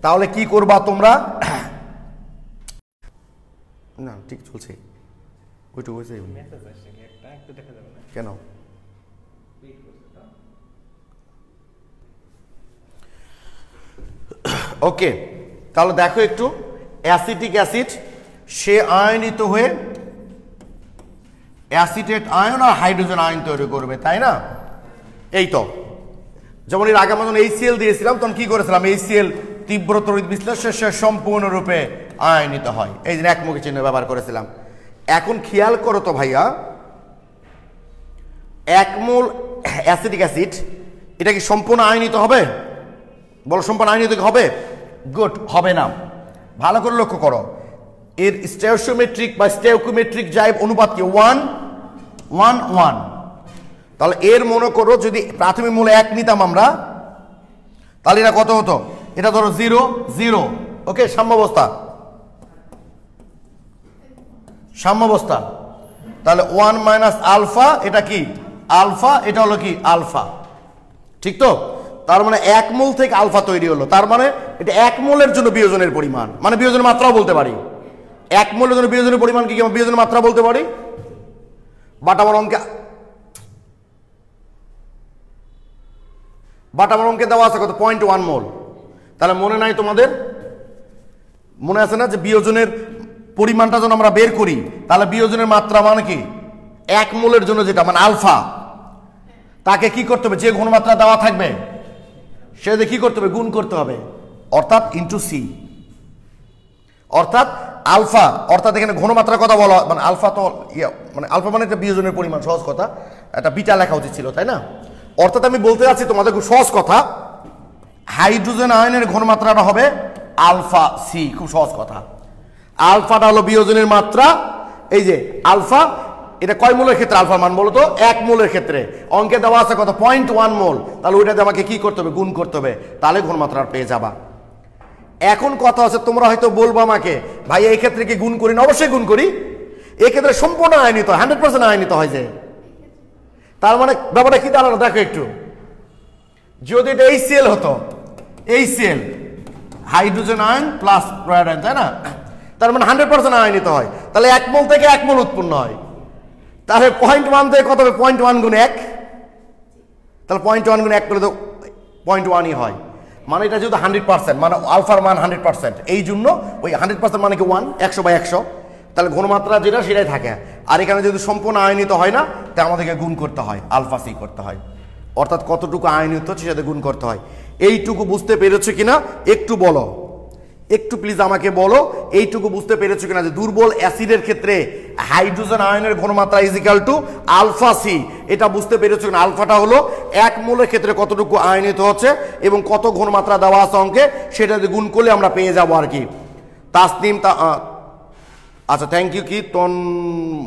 তাহলে কি করবা তোমরা? না ঠিক চলছে, ওইটুকু হয়েছে কেন? ওকে, তাহলে দেখো একটু, অ্যাসিটিক অ্যাসিড সে আয়নিত হয়ে অ্যাসিটেট আয়ন আর হাইড্রোজেন আয়ন তৈরি করবে, তাই না? এই তো যেমন এর আগে আমরা HCl দিয়েছিলাম, তখন কি করেছিলাম? HCl তীব্র তড়িৎ বিশ্লেষণে সে সম্পূর্ণরূপে আয়নিত হয়, এই যে একমুখী চিহ্ন ব্যবহার করেছিলাম। এখন খেয়াল করো তো ভাইয়া, 1 মোল অ্যাসিটিক অ্যাসিড এটা কি সম্পূর্ণ আয়নিত হবে? বলো সম্পূর্ণ আয়নিত হবে? গুড, হবে না। ভালো করে লক্ষ্য করো, এর স্টেইওচিওমেট্রিক বা স্টেইকিওমেট্রিক যাই অনুপাত কি 1:1:1। তাহলে এর মনে করো যদি প্রাথমিক মূলে 1 নিতাম আমরা, তাহলে এটা কত হতো? এটা ধরো 0:0। ওকে, সাম্যাবস্থা, সাম্যাবস্থা। তাহলে 1 মাইনাস আলফা, এটা কি আলফা, এটা হলো কি আলফা, ঠিক তো? তার মানে 1 মোল থেকে আলফা তৈরি হলো, তার মানে এটা 1 মোলের জন্য বিয়োজনের পরিমাণ, মানে বিয়োজনের মাত্রাও বলতে পারি। 1 মোলের জন্য বিয়োজনের পরিমাণ কি বিয়োজনের মাত্রা বলতে পারি। বাট আমার অঙ্কে দেওয়া আছে কত? 0.1 মোল। তাহলে মনে নাই তোমাদের? মনে আছে না যে বিয়োজনের পরিমাণটা যখন আমরা বের করি, তাহলে বিয়োজনের মাত্রা মানে কি 1 মোলের জন্য যেটা মানে আলফা, তাকে কি করতে হবে? যে ঘনমাত্রা দেওয়া থাকবে সেটা কি করতে হবে? গুণ করতে হবে, অর্থাৎ ইন্টু সি। অর্থাৎ আলফা, অর্থাৎ এখানে ঘনমাত্রার কথা বলা মানে আলফা তো মানে আলফা মানে একটা বিয়োজনের পরিমাণ, সহজ কথা। এটা বিটা লেখা উচিত ছিল, তাই না? অর্থাৎ আমি বলতে যাচ্ছি তোমাদের খুব সহজ কথা, হাইড্রোজেন আয়নের ঘনমাত্রাটা হবে আলফা সি। খুব সহজ কথা। আলফাটা হলো বিয়োজনের মাত্রা। এই যে আলফা, এটা কয় মোলের ক্ষেত্রে আলফার মান বলো তো? 1 মোলের ক্ষেত্রে। অঙ্কে দেওয়া আছে কত? 0.1 মোল। তাহলে ওইটাতে আমাকে কি করতে হবে? গুণ করতে হবে, তাহলে ঘনমাত্রা পেয়ে যাবা। এখন কথা আছে, তোমরা হয়তো বলবো আমাকে, ভাই এই ক্ষেত্রে কি গুণ করি না? অবশ্যই গুণ করি। এই ক্ষেত্রে সম্পূর্ণ আয়নিত, 100% আয়নিত হয় যে। তার মানে ব্যাপারটা কি দাঁড়ানো দেখো একটু, যদি এটা HCl হতো, HCl hydrogen ion plus chloride ion, তাই না? তার মানে 100% আয়নিত হয়। তাহলে 1 মোল থেকে 1 মোল উৎপন্ন হয়। তাহলে 0.1 থেকে কত হবে? 0.1 গুণ 1। তাহলে 0.1 গুণ 1 করে তো 0.1ই হয়। মানে এটা যেহেতু 100%, মানে আলফার মান 100%, এই জন্য ওই 100% মানে কি 1, 100/100। তাহলে ঘনমাত্রা যেটা সেটাই থাকে। আর এখানে যেহেতু সম্পূর্ণ আয়নিত হয় না, তাই আমাদেরকে গুণ করতে হয়, আলফা সি করতে হয়। অর্থাৎ কতটুকু আয়নিত হচ্ছে সেটা গুণ করতে হয়। এইটুকু বুঝতে পেরেছো কিনা একটু বলো, একটু প্লিজ আমাকে বলো, এইটুকু বুঝতে পেরেছো কিনা যে দুর্বল অ্যাসিডের ক্ষেত্রে হাইড্রোজেন আয়নের ঘনমাত্রা ইজিক্যাল টু আলফা সি। এটা বুঝতে পেরেছো কিনা? আলফাটা হলো 1 মোলের ক্ষেত্রে কতটুকু আয়নিত হচ্ছে এবং কত ঘনমাত্রা দেওয়া আছে অঙ্কে, সেটা যদি গুণ করলে আমরা পেয়ে যাবো আর কি। তাসনিম আচ্ছা, থ্যাংক ইউ। কি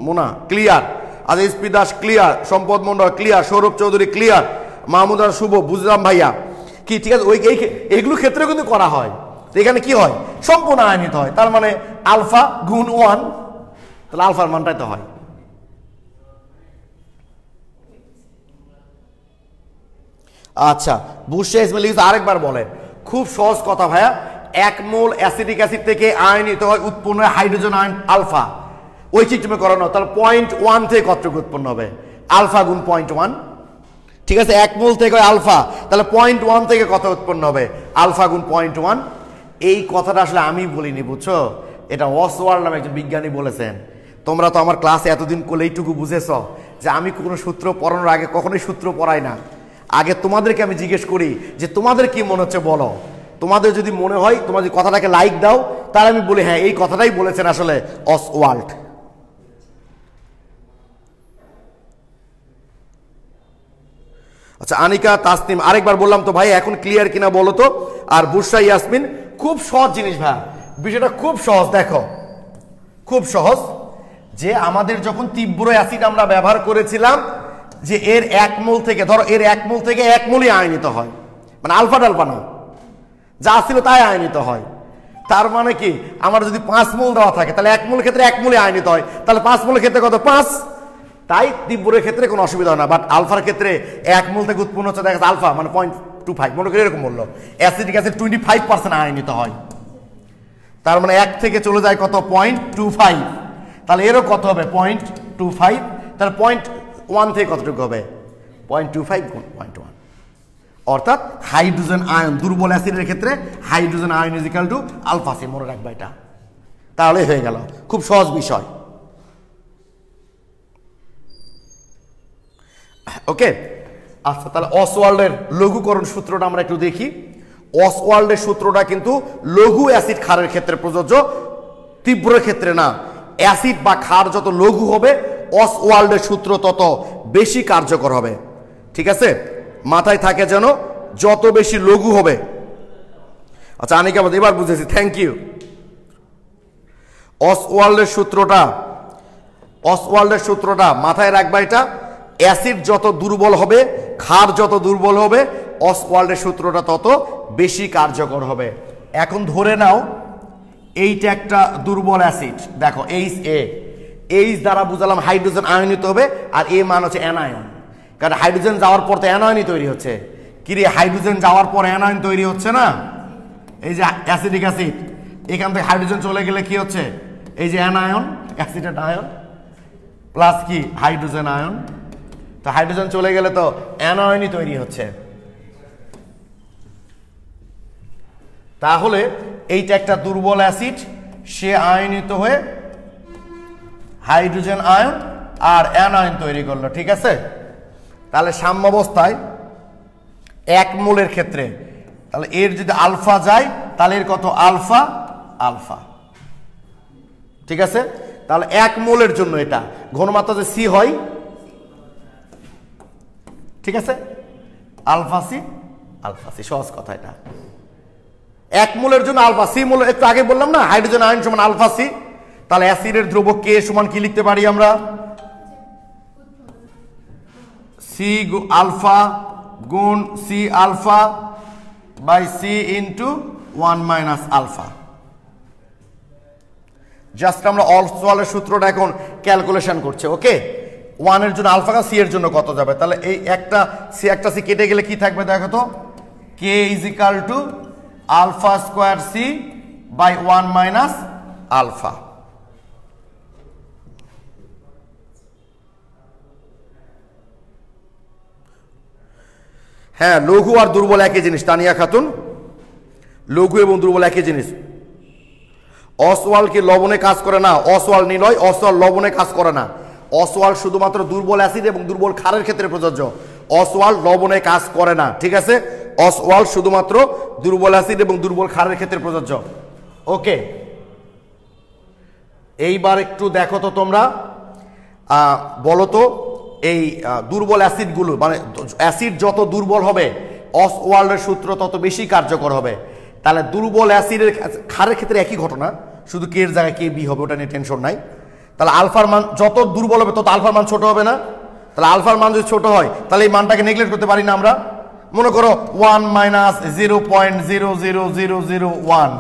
মোনা ক্লিয়ার? আচ্ছা, এসপি দাস ক্লিয়ার, সম্পদ মন্ডল ক্লিয়ার, সৌরভ চৌধুরী ক্লিয়ার, মাহমুদ আর শুভ, বুঝলাম ভাইয়া। কি ঠিক আছে? এইগুলো ক্ষেত্রে কিন্তু করা হয়। এখানে কি হয়? সম্পূর্ণ আয়নিত হয়। তার মানে আলফা গুণ 1, তাহলে আলফার মানটাই তো হয়। আচ্ছা, বুঝছে ইসমাইল লিখেছে, আরেকবার বলেন। খুব সহজ কথা ভাইয়া, 1 মোল অ্যাসিটিক অ্যাসিড থেকে আয়নিত হয় উৎপন্ন হয় হাইড্রোজেন আয়ন আলফা। ওই চিত্রমে করানো, তাহলে 0.1 থেকে কতটুকু উৎপন্ন হবে? আলফা গুণ 0.1। ঠিক আছে, 1 মোল থেকে আলফা, তাহলে 0.1 থেকে কত উৎপন্ন হবে? আলফা গুণ 0.1। এই কথাটা আসলে আমি বলিনি, বুঝছো? এটা অসওয়াল্ড নামে একজন বিজ্ঞানী বলেছেন। তোমরা তো আমার ক্লাসে এতদিন করলে এইটুকু বুঝেছ যে আমি কোনো সূত্র পড়ানোর আগে কখনোই সূত্র পড়াই না। আগে তোমাদেরকে আমি জিজ্ঞেস করি যে তোমাদের কি মনে হচ্ছে বলো। তোমাদের যদি মনে হয়, তোমরা যদি কথাটাকে লাইক দাও, তাহলে আমি বলি হ্যাঁ এই কথাটাই বলেছেন আসলে অসওয়াল্ড। আচ্ছা, আনিকা তাসনিম আরেকবার বললাম তো ভাই, এখন ক্লিয়ার কিনা বলো তো। আর বুশরা ইয়াসমিন, খুব সহজ জিনিস ভাই, বিষয়টা খুব সহজ। দেখো খুব সহজ, যে আমাদের যখন তীব্র অ্যাসিড আমরা ব্যবহার করেছিলাম, যে এর 1 মোল থেকে, ধরো এর 1 মোল থেকে 1 মোলই আয়নিত হয়, মানে আলফা টালফা না, যা ছিল তাই আয়নিত হয়। তার মানে কি, আমার যদি 5 মোল দেওয়া থাকে, তাহলে 1 মোলের ক্ষেত্রে 1 মোলই আয়নিত হয়, তাহলে 5 মোলের ক্ষেত্রে কত? 5। তাই তীব্রের ক্ষেত্রে কোনো অসুবিধা হয় না। বাট আলফার ক্ষেত্রে 1 মোল থেকে উৎপন্ন হচ্ছে দেখা যাচ্ছে আলফা মানে 0.25, মনে করি এরকম বললো। অ্যাসিডিক অ্যাসিড 25% আয়নিত হয়, তার মানে 1 থেকে চলে যায় কত? 0.25। তাহলে এরও কত হবে? 0.25। তাহলে 0.1 থেকে কতটুকু হবে? 0.25 গুণ 0.1। অর্থাৎ হাইড্রোজেন আয়ন, দুর্বল অ্যাসিডের ক্ষেত্রে hydrogen ion is equal to alpha C. মনে রাখবা এটা, তাহলে হয়ে গেল। খুব সহজ বিষয়। ওকে, আচ্ছা, তাহলে অসওয়াল্ডের লঘুকরণ সূত্রটা আমরা একটু দেখি। অসওয়াল্ডের সূত্রটা কিন্তু লঘু অ্যাসিড ক্ষারের ক্ষেত্রে প্রযোজ্য, তীব্র ক্ষেত্রে না। অ্যাসিড বা ক্ষার যত লঘু হবে অসওয়াল্ডের সূত্র তত বেশি কার্যকর হবে। ঠিক আছে, মাথায় থাকে যেন যত বেশি লঘু হবে। আচ্ছা আনিকা এবার বুঝেছি, থ্যাংক ইউ। অসওয়াল্ডের সূত্রটা মাথায় রাখবা। এটা অ্যাসিড যত দুর্বল হবে, ক্ষার যত দুর্বল হবে, অসওয়াল্ডের সূত্রটা তত বেশি কার্যকর হবে। এখন ধরে নাও এইটা একটা দুর্বল অ্যাসিড, দেখো এইচ দ্বারা বুঝালাম হাইড্রোজেন আয়নিত হবে, আর এ মান হচ্ছে অ্যানায়ন, কারণ হাইড্রোজেন যাওয়ার পর তো অ্যানায়নই তৈরি হচ্ছে। কি রে, হাইড্রোজেন যাওয়ার পর অ্যানায়ন তৈরি হচ্ছে না? এই যে অ্যাসিডিক অ্যাসিড, এখান থেকে হাইড্রোজেন চলে গেলে কি হচ্ছে, এই যে অ্যানায়ন, অ্যাসিডেট আয়ন প্লাস কি হাইড্রোজেন আয়ন, তো হাইড্রোজেন চলে গেলে তো অ্যানায়নই তৈরি হচ্ছে। তাহলে এইটা একটা দুর্বল অ্যাসিড, সে আয়নিত হয়ে হাইড্রোজেন আয়ন আর অ্যানায়ন তৈরি করলো। ঠিক আছে, তাহলে সাম্যাবস্থায় 1 মোলের ক্ষেত্রে তাহলে এর যদি আলফা যায় তাহলে এর কত, আলফা আলফা। ঠিক আছে, তাহলে 1 মোলের জন্য এটা ঘনমাত্রা যে সি হয়, ঠিক আছে, আলফা সি সহজ কথা। এটা 1 মোলের জন্য আলফা সি মোল, একটু আগে বললাম না হাইড্রোজেন আয়ন সমান আলফা সি। তাহলে অ্যাসিডের ধ্রুবক কে সমান কি লিখতে পারি আমরা, সি আলফা গুণ C alpha by C into 1 minus alpha. Just আমরা অসওয়াল্ডের সূত্রটা এখন ক্যালকুলেশন করছে। ওকে, 1 এর জন্য আলফা, সি এর জন্য কত যাবে, তাহলে এই একটা সি কেটে গেলে কি থাকবে দেখো তো, K is equal to alpha square C by 1 minus alpha. হ্যাঁ, লঘু আর দুর্বল একই জিনিস তানিয়া খাতুন, লঘু এবং দুর্বল একই জিনিস। অসওয়াল্ড কি লবণে কাজ করে না? অসওয়াল্ড নিলয়, অসওয়াল্ড লবণে কাজ করে না। অসওয়াল্ড শুধুমাত্র দুর্বল অ্যাসিড এবং দুর্বল ক্ষারের ক্ষেত্রে প্রযোজ্য, অসওয়াল্ড লবণে কাজ করে না। ঠিক আছে, অসওয়াল্ড শুধুমাত্র দুর্বল অ্যাসিড এবং দুর্বল ক্ষারের ক্ষেত্রে প্রযোজ্য। ওকে, এইবার একটু দেখো তো তোমরা, বলো তো এই দুর্বল অ্যাসিডগুলো, মানে অ্যাসিড যত দুর্বল হবে অসওয়াল্ডের সূত্র তত বেশি কার্যকর হবে। তাহলে দুর্বল অ্যাসিডের ক্ষারের ক্ষেত্রে একই ঘটনা, শুধু কে এর জায়গায় কে বি হবে, ওটা নিয়ে টেনশন নাই। তাহলে আলফার মান যত দুর্বল হবে তত আলফার মান ছোট হবে না? তাহলে আলফার মান যদি ছোট হয় তাহলে এই মানটাকে নেগলেক্ট করতে পারি না আমরা? মনে করো 1 মাইনাস 0.00001,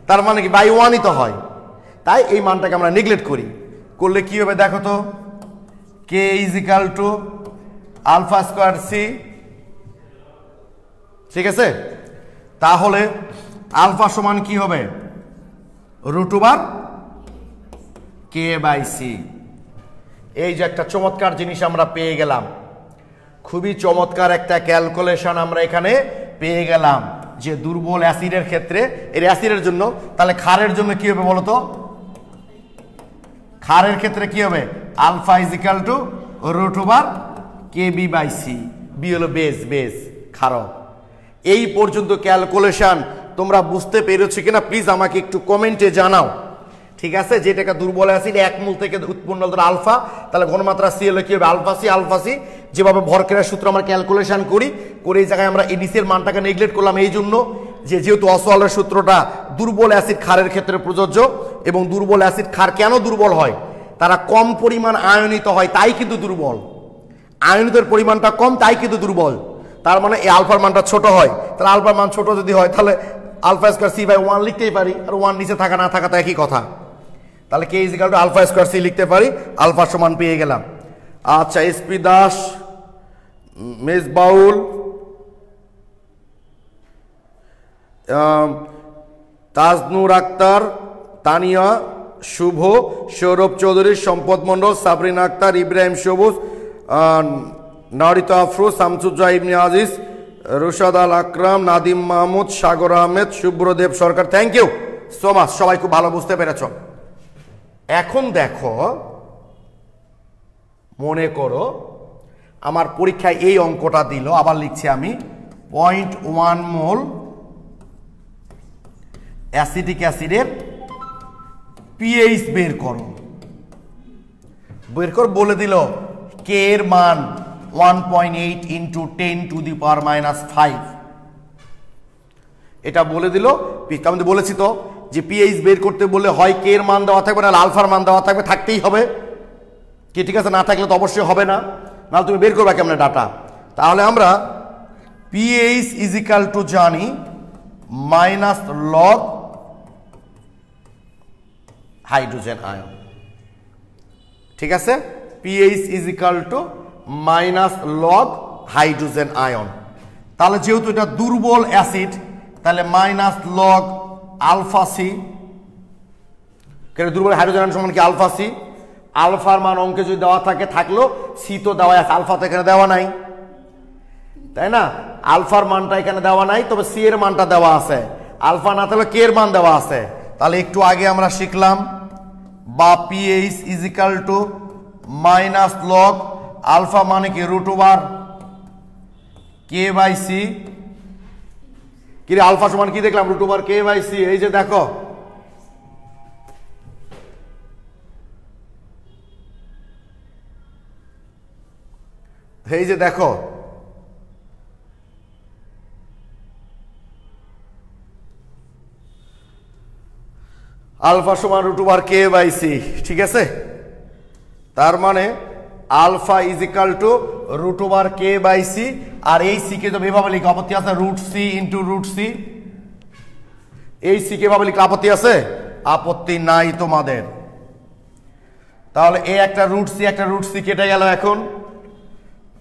তার মানে কি বাই 1ই তো হয়, তাই এই মানটাকে আমরা নেগলেক্ট করি। করলে কি হবে দেখো তো, K is equal to alpha square C. ঠিক আছে, তাহলে আলফা সমান কি হবে, √, কে বাই সি। এই যে একটা চমৎকার জিনিস আমরা পেয়ে গেলাম, খুবই চমৎকার একটা ক্যালকুলেশন আমরা এখানে পেয়ে গেলাম, যে দুর্বল অ্যাসিডের ক্ষেত্রে, এর অ্যাসিডের জন্য, তাহলে ক্ষারের জন্য কি হবে বলতো, ক্ষারের ক্ষেত্রে কি হবে, alpha is equal to √, K B by C. B হলো বেস ক্ষারক। এই পর্যন্ত ক্যালকুলেশন তোমরা বুঝতে পেরেছো কিনা প্লিজ আমাকে একটু কমেন্টে জানাও। ঠিক আছে, যেটাকে দুর্বল অ্যাসিড 1 মোল থেকে উৎপন্ন হলো আলফা, তাহলে ঘনমাত্রা সি হলে কি হবে, আলফা সি। যেভাবে ভরক্রিয়ার সূত্র আমরা ক্যালকুলেশন করি, করে এই জায়গায় আমরা এডিসির মানটাকে নেগলেক্ট করলাম এই জন্য যে যেহেতু অসওয়াল্ডের সূত্রটা দুর্বল অ্যাসিড ক্ষারের ক্ষেত্রে প্রযোজ্য, এবং দুর্বল অ্যাসিড ক্ষার কেন দুর্বল হয়, তারা কম পরিমাণ আয়নিত হয় তাই কিন্তু দুর্বল, আয়নিতের পরিমাণটা কম তাই কিন্তু দুর্বল। তার মানে এই আলফার মানটা ছোট হয়, তাহলে আলফার মান ছোট যদি হয় তাহলে আলফা স্কোয়ার সি বাই 1 লিখতেই পারি, আর 1 নিচে থাকা না থাকা তো একই কথা। তাহলে K is equal to alpha square C লিখতে পারি, আলফা সমান পেয়ে গেলাম। আচ্ছা, SP Das, Mezbaul, Tajnur Akhtar, Tania, Shubho, Sourav Chowdhury, Sampad Mondal, Sabrin Akhtar, Ibrahim Sabuj, Narita Afroz, Shamsuzzah Ibne Aziz, Rushad Al Akram, Nadim Mahmud, Sagar Ahmed, Shubhradeb Sarkar, thank you so much, সবাই খুব ভালো বুঝতে পেরেছ। এখন দেখো, মনে করো আমার পরীক্ষায় এই অঙ্কটা দিল, আবার লিখছি আমি 0.1 মোল অ্যাসিটিক অ্যাসিডের পিএইচ বের করো। বের কর বলে দিল কে এর মান 1.8 ইন্টু 10⁻⁻5 এটা বলে দিল। আমি তো বলেছি তো যে পিএইচ বের করতে বললে হয় কে এর মান দেওয়া থাকবে না আলফার মান দেওয়া থাকবে, থাকতেই হবে কি, ঠিক আছে? না থাকলে তো অবশ্যই হবে না, নাহলে তুমি বের করবে কেমন ডাটা। তাহলে আমরা পিএইচ ইজ ইকাল টু জানি মাইনাস লগ হাইড্রোজেন আয়ন, ঠিক আছে? PH is equal to minus log hydrogen ion. তাহলে যেহেতু এটা দুর্বল অ্যাসিড তাহলে মাইনাস লগ আলফা সি, দুর্বল হাইড্রোজেন আয়ন সমান কি আলফা সি। আলফার মান অঙ্কে যদি দেওয়া থাকে থাকলো, সি তো দেওয়া আছে, আলফা তো এখানে দেওয়া নাই, তাই না? আলফার মানটা এখানে দেওয়া নাই, তবে সি এর মানটা দেওয়া আছে। আলফা না থাকলে কে এর মান দেওয়া আছে। তাহলে একটু আগে আমরা শিখলাম বা pH is equal to minus log alpha মানে কি √/, কে বাই সি। কি রে আলফা সমান কি দেখলাম? √/, কে বাই সি। এই যে দেখো এই যে দেখো আলফা সমান √/, কে বাই সি, ঠিক আছে? তার মানে alpha is equal to √/, K by C. আর এই সি কে তো এভাবে লিখে আপত্তি আছে √c ইন্টু √c। এই সি কে এভাবে লিখে আপত্তি আছে? আপত্তি নাই তোমাদের। তাহলে এই একটা √c একটা √c কেটে গেল এখন।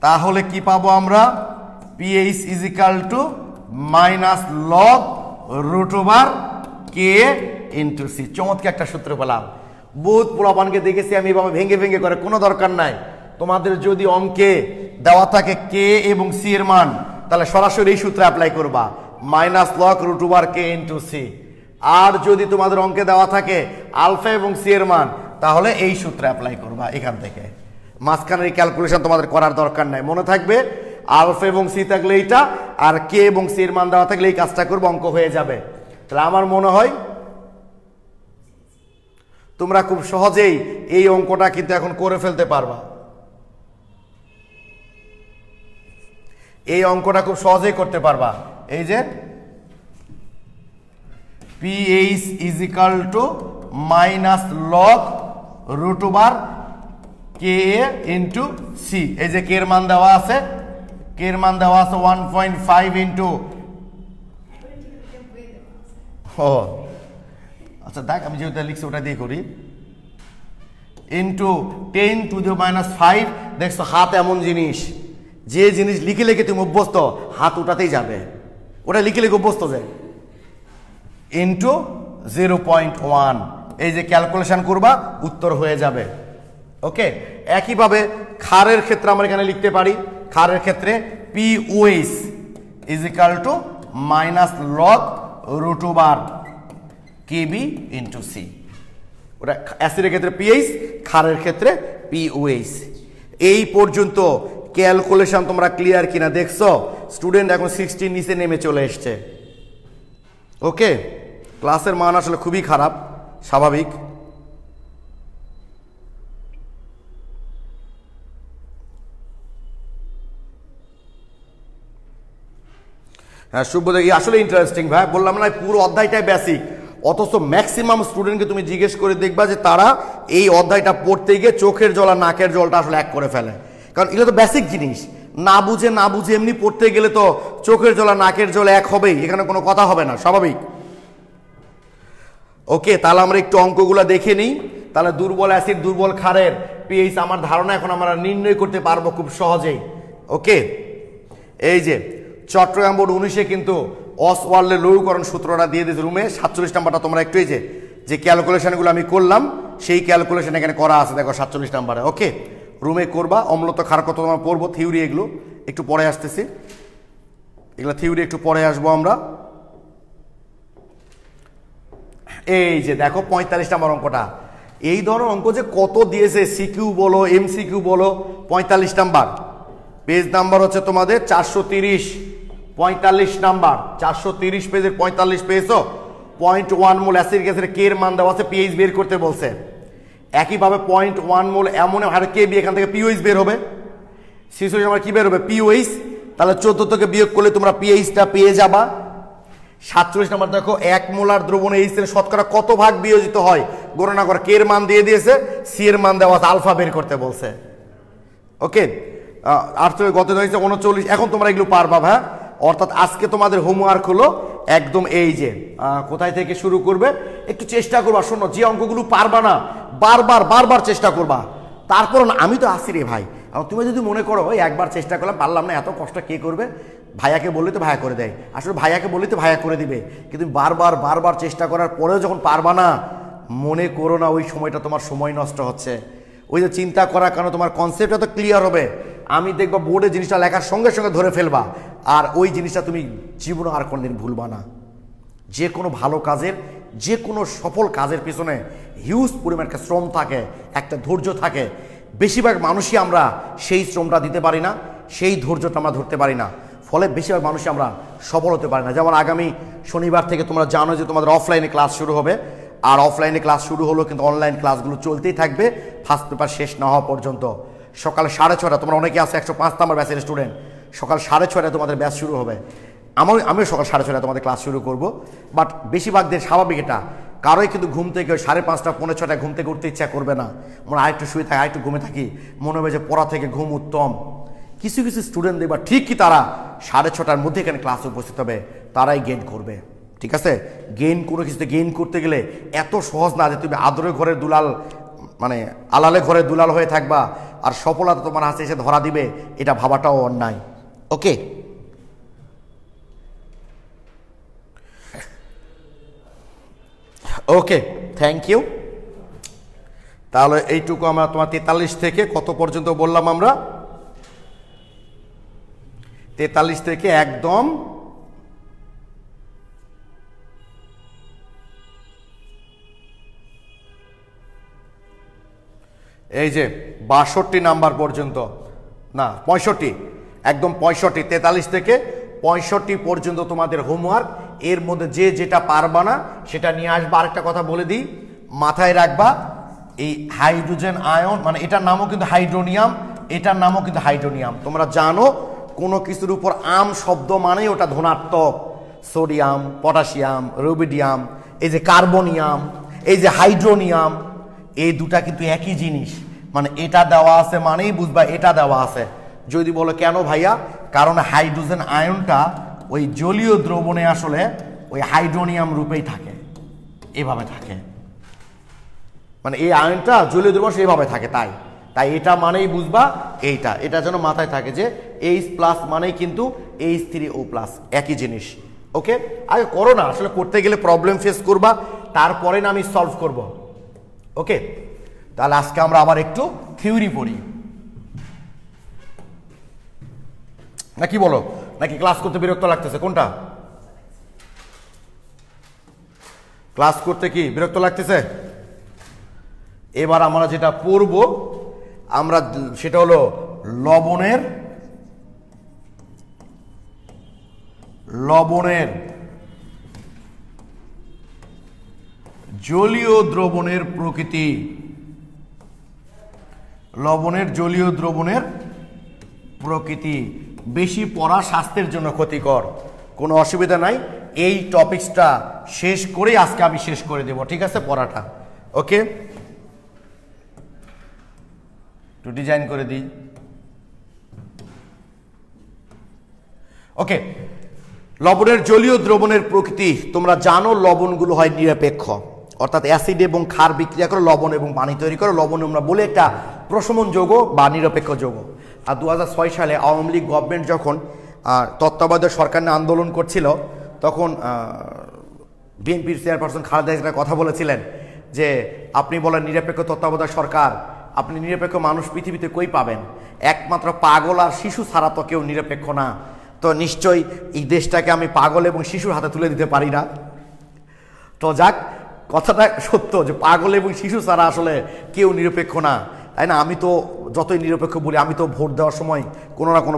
তাহলে কি পাবো আমরা? PH is equal to minus log √/, K into C. চমৎকার একটা সূত্র পেলাম। বহুত পোলাপানকে দেখেছি আমি এভাবে ভেঙে ভেঙে করে, কোনো দরকার নাই। তোমাদের যদি অঙ্কে দেওয়া থাকে কে এবং সি এর মান, তাহলে সরাসরি এই সূত্র অ্যাপ্লাই করবা, minus log √/, K into C. আর যদি তোমাদের অঙ্কে দেওয়া থাকে আলফা এবং সি এর মান, তাহলে এই সূত্র অ্যাপ্লাই করবা এখান থেকে। মাঝখানের এই ক্যালকুলেশন তোমাদের করার দরকার নাই, মনে থাকবে আলফা এবং সি থাকলে এইটা, আর কে এবং সি এর মান দেওয়া থাকলে এই কাজটা করবো, অঙ্ক হয়ে যাবে। তাহলে আমার মনে হয় তোমরা খুব সহজেই এই অঙ্কটা কিন্তু এখন করে ফেলতে পারবা। এই অঙ্কটা খুব সহজেই করতে পারবা। এই যে pH is equal to minus log √/, K into C. এই যে কে এর মান দেওয়া আছে, কে এর মান দেওয়া আছে 1.5 ইন্টু, ও আচ্ছা দেখ আমি যেটা লিখছি ওটা দিয়ে করি, ইন্টু 10⁻⁵। দেখছো হাত এমন জিনিস, যে জিনিস লিখে লিখে তুমি অভ্যস্ত, হাত ওটাতেই যাবে, ওটা লিখে লিখে অভ্যস্ত যায়, ইন্টু 0.1। এই যে ক্যালকুলেশন করবা উত্তর হয়ে যাবে। ওকে, একইভাবে ক্ষারের ক্ষেত্রে আমরা এখানে লিখতে পারি, ক্ষারের ক্ষেত্রে pOH is equal to minus log √/, Kb into C. ওটা অ্যাসিডের ক্ষেত্রে পিএইচ, ক্ষারের ক্ষেত্রে পিওএইচ। এই পর্যন্ত ক্যালকুলেশন তোমরা ক্লিয়ার কিনা দেখছো? স্টুডেন্ট এখন 60 নিচে নেমে চলে এসছে। ওকে, ক্লাসের মান আসলে খুবই খারাপ, স্বাভাবিক। হ্যাঁ শুভ্র, আসলে ইন্টারেস্টিং ভাই, বললাম না পুরো অধ্যায়টাই বেসিক, অথচ ম্যাক্সিমাম স্টুডেন্টকে তুমি জিজ্ঞেস করে দেখবা যে তারা এই অধ্যায়টা পড়তে গিয়ে চোখের জল আর নাকের জলটা আসলে এক করে ফেলে। কারণ এগুলো তো বেসিক জিনিস, না বুঝে এমনি পড়তে গেলে তো চোখের জল আর নাকের জল এক হবেই, এখানে কোনো কথা হবে না, স্বাভাবিক। ওকে, তাহলে আমরা একটু অঙ্কগুলো দেখে নিই। তাহলে দুর্বল অ্যাসিড দুর্বল ক্ষারের পিএইচ আমার ধারণা এখন আমরা নির্ণয় করতে পারবো খুব সহজেই। ওকে, এই যে চট্টগ্রাম বোর্ড 19-এ কিন্তু অসওয়াল্ডের লৌহীকরণ সূত্রটা দিয়ে দিয়েছে রুমে। 47 নাম্বারটা তোমরা একটু এই যে ক্যালকুলেশনগুলো আমি করলাম সেই ক্যালকুলেশন এখানে করা আছে, দেখো 47 নাম্বারে। ওকে, রুমে করবা। অম্লত্ব ক্ষার কত তোমরা পড়বো, থিওরি এগুলো একটু পরে আসতেছি, এগুলো থিওরি একটু পরে আসবো আমরা। এই যে দেখো 45 নাম্বার অঙ্কটা, এই ধরনের অঙ্ক যে কত দিয়েছে, সিকিউ বলো এমসিকিউ বলো। 45 নাম্বার, পেজ নাম্বার হচ্ছে তোমাদের 430, 45 নাম্বার 430 পেজের 45 পেয়েছো। 0.1 মোল অ্যাসিড গ্যাসের কে এর মান দেওয়া আছে, পিএইচ বের করতে বলছে। একইভাবে 0.1 মোল অ্যামোনিয়াম হাইড্রোজেন কেবি, এখান থেকে পিওএইচ বের হবে। 46 নম্বর কি বের হবে? পিওএইচ। তাহলে 14 থেকে বিয়োগ করলে তোমরা পিএইচটা পেয়ে যাবা। 47 নম্বর দেখো 1 মোলার দ্রবণে এইচ এর শতকরা কত ভাগ বিয়োজিত হয় গণনা করা। কে এর মান দিয়ে দিয়েছে, সি এর মান দেওয়া আছে, আলফা বের করতে বলছে। ওকে, আর তো গত হয়েছে 39। এখন তোমরা এগুলো পারবা ভাই। অর্থাৎ আজকে তোমাদের হোমওয়ার্ক হলো একদম এই যে কোথায় থেকে শুরু করবে একটু চেষ্টা করবা। শোনো, যে অঙ্কগুলো পারবা না বারবার চেষ্টা করবা। তারপর আমি তো আসি রে ভাই, তুমি যদি মনে করো ওই একবার চেষ্টা করলাম পারলাম না, এত কষ্ট কে করবে? ভাইয়াকে বললে তো ভাইয়া করে দেয়। আসলে ভাইয়াকে বললে তো ভাইয়া করে দিবে, কিন্তু বারবার চেষ্টা করার পরেও যখন পারবা না, মনে করো না ওই সময়টা তোমার সময় নষ্ট হচ্ছে। ওই যে চিন্তা করার কারণে তোমার কনসেপ্টটা তো ক্লিয়ার হবে। আমি দেখবা বোর্ডে জিনিসটা লেখার সঙ্গে সঙ্গে ধরে ফেলবা, আর ওই জিনিসটা তুমি জীবনে আর কোনোদিন ভুলবা না। যে কোনো ভালো কাজের, যে কোনো সফল কাজের পিছনে হিউজ পরিমাণ একটা শ্রম থাকে, একটা ধৈর্য থাকে। বেশিরভাগ মানুষই আমরা সেই শ্রমটা দিতে পারি না, সেই ধৈর্যটা আমরা ধরতে পারি না, ফলে বেশিরভাগ মানুষই আমরা সফল হতে পারি না। যেমন আগামী শনিবার থেকে তোমরা জানো যে তোমাদের অফলাইনে ক্লাস শুরু হবে, আর অফলাইনে ক্লাস শুরু হলো কিন্তু অনলাইন ক্লাসগুলো চলতেই থাকবে ফার্স্ট পেপার শেষ না হওয়া পর্যন্ত। সকাল 6:30, তোমরা অনেকে আছে 105 নম্বর ব্যাচের স্টুডেন্ট, সকাল 6:30 তোমাদের ব্যাচ শুরু হবে। আমিও সকাল 6:30 তোমাদের ক্লাস শুরু করব। বাট বেশিরভাগদের স্বাভাবিক এটা, কারোই কিন্তু ঘুম থেকে 5:30 পৌনে 6টায় ঘুম থেকে উঠতে ইচ্ছা করবে না। মনে আরেকটু শুয়ে থাকি, আরেকটু ঘুমে থাকি, মনে হবে যে পড়া থেকে ঘুম উত্তম। কিছু স্টুডেন্ট দেখবা ঠিকই তারা 6:30টার মধ্যে এখানে ক্লাসে উপস্থিত হবে, তারাই গেইন করবে। ঠিক আছে, গেইন কোনো কিছুতে গেইন করতে গেলে এত সহজ না যে তুমি আদরে ঘরের দুলাল, মানে আলালে ঘরের দুলাল হয়ে থাকবা আর সফলতা তোমার হাতে এসে ধরা দিবে, এটা ভাবাটাও অন্যায়। ওকে, ওকে, থ্যাংক ইউ। তাহলে এইটুকু আমরা তোমার 43 থেকে কত পর্যন্ত বললাম? আমরা 43 থেকে একদম এই যে 62 নাম্বার পর্যন্ত, না 65, একদম 65, 43 থেকে 65 পর্যন্ত তোমাদের হোমওয়ার্ক। এর মধ্যে যে যেটা পারবা না সেটা নিয়ে আসবা। আরেকটা কথা বলে দিই, মাথায় রাখবা, এই হাইড্রোজেন আয়ন মানে এটার নামও কিন্তু হাইড্রোনিয়াম, এটার নামও কিন্তু হাইড্রোনিয়াম। তোমরা জানো কোনো কিছুর উপর আম শব্দ মানেই ওটা ধনাত্মক। সোডিয়াম, পটাশিয়াম, রুবিডিয়াম, এই যে কার্বনিয়াম, এই যে হাইড্রোনিয়াম, এই দুটা কিন্তু একই জিনিস। মানে এটা দেওয়া আছে মানেই বুঝবা এটা দেওয়া আছে। যদি বলো কেন ভাইয়া, কারণ হাইড্রোজেন আয়নটা ওই জলীয় দ্রবণে আসলে ওই হাইড্রোনিয়াম রূপেই থাকে, এভাবে থাকে। মানে এই আয়নটা জলীয় দ্রবণ সেভাবে থাকে, তাই এটা মানেই বুঝবা এইটা, এটা যেন মাথায় থাকে যে H+ মানেই কিন্তু H3O+, একই জিনিস। ওকে, আগে করো না, আসলে করতে গেলে প্রবলেম ফেস করবা, তারপরে না আমি সলভ করব। ওকে, তাহলে আজকে আমরা আবার একটু থিওরি পড়ি, নাকি বলো? নাকি ক্লাস করতে বিরক্ত লাগতেছে? কোনটা? ক্লাস করতে কি বিরক্ত লাগতেছে? এবার আমরা যেটা পড়ব আমরা সেটা হলো লবণের জলীয় দ্রবণের প্রকৃতি। লবণের জলীয় দ্রবণের প্রকৃতি বেশি পড়া স্বাস্থ্যের জন্য ক্ষতিকর, কোনো অসুবিধা নাই। এই টপিকসটা শেষ করেই আজকে আমি শেষ করে দেব, ঠিক আছে পড়াটা? ওকে, একটু ডিজাইন করে দিই। ওকে, লবণের জলীয় দ্রবণের প্রকৃতি। তোমরা জানো লবণগুলো হয় নিরপেক্ষ, অর্থাৎ অ্যাসিড এবং ক্ষার বিক্রিয়া করে লবণ এবং পানি তৈরি করে। লবণ আমরা বলি একটা প্রশমন যৌগ বা নিরপেক্ষ যৌগ। আর 2006 সালে আওয়ামী লীগ গভর্নমেন্ট যখন তত্ত্বাবধায়ক সরকার নিয়ে আন্দোলন করছিল, তখন বিএনপির চেয়ারপারসন খালেদা জিয়া কথা বলেছিলেন যে আপনি বলেন নিরপেক্ষ তত্ত্বাবধায়ক সরকার, আপনি নিরপেক্ষ মানুষ পৃথিবীতে কই পাবেন? একমাত্র পাগল আর শিশু ছাড়া তো কেউ নিরপেক্ষ না। তো নিশ্চয়ই এই দেশটাকে আমি পাগল এবং শিশুর হাতে তুলে দিতে পারি না। তো যাক, কথাটা সত্য যে পাগল এবং শিশু ছাড়া আসলে কেউ নিরপেক্ষ না, তাই না? আমি তো যতই নিরপেক্ষ বলি, আমি তো ভোট দেওয়ার সময় কোনো না কোনো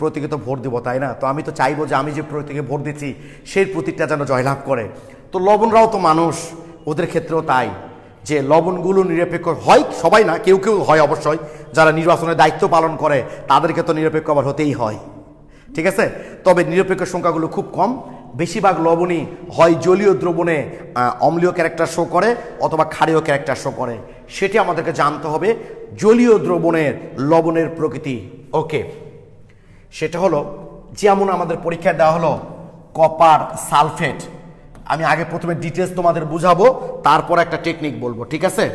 প্রতীকে তো ভোট দেবো, তাই না? তো আমি তো চাইবো যে আমি যে প্রতীকে ভোট দিচ্ছি সেই প্রতীকটা যেন জয়লাভ করে। তো লবণরাও তো মানুষ, ওদের ক্ষেত্রেও তাই। যে লবণগুলো নিরপেক্ষ হয়, সবাই না, কেউ কেউ হয় অবশ্যই, যারা নির্বাচনের দায়িত্ব পালন করে তাদেরকে তো নিরপেক্ষ আবার হতেই হয়, ঠিক আছে। তবে নিরপেক্ষ সংখ্যাগুলো খুব কম। বেশিরভাগ লবণই হয় জলীয় দ্রবণে অম্লীয় ক্যারেক্টার শো করে অথবা ক্ষারীয় ক্যারেক্টার শো করে, সেটি আমাদেরকে জানতে হবে। জলীয় দ্রবণের লবণের প্রকৃতি, ওকে, সেটা হলো যেমন আমাদের পরীক্ষায় দেওয়া হলো কপার সালফেট। আমি আগে প্রথমে ডিটেলস তোমাদের বুঝাবো, তারপর একটা টেকনিক বলবো, ঠিক আছে।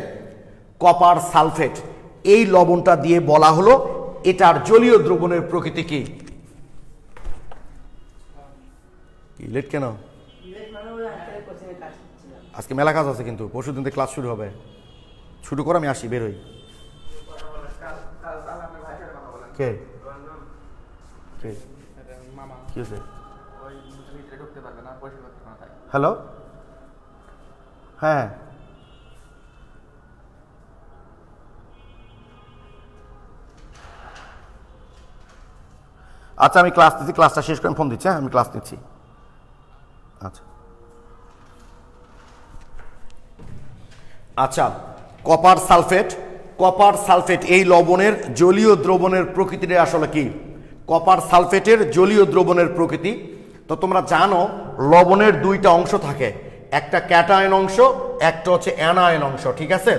কপার সালফেট এই লবণটা দিয়ে বলা হলো এটার জলীয় দ্রবণের প্রকৃতি কি। লেট কেন? আজকে মেলা কাজ আছে, কিন্তু পরশু দিন থেকে ক্লাস শুরু হবে। শুরু করে আমি আসি, বের হই। কে কি হয়েছে? হ্যালো, হ্যাঁ আচ্ছা, আমি ক্লাস নিচ্ছি, ক্লাসটা শেষ করে ফোন দিচ্ছি। হ্যাঁ, আমি ক্লাস নিচ্ছি। আচ্ছা আচ্ছা, কপার সালফেট, কপার সালফেট এই লবণের জলীয় দ্রবণের প্রকৃতিটা আসলে কি? কপার সালফেটের জলীয় দ্রবণের প্রকৃতি তো তোমরা জানো লবণের দুইটা অংশ থাকে, একটা ক্যাটায়ন অংশ, একটা হচ্ছে অ্যানায়ন অংশ, ঠিক আছে।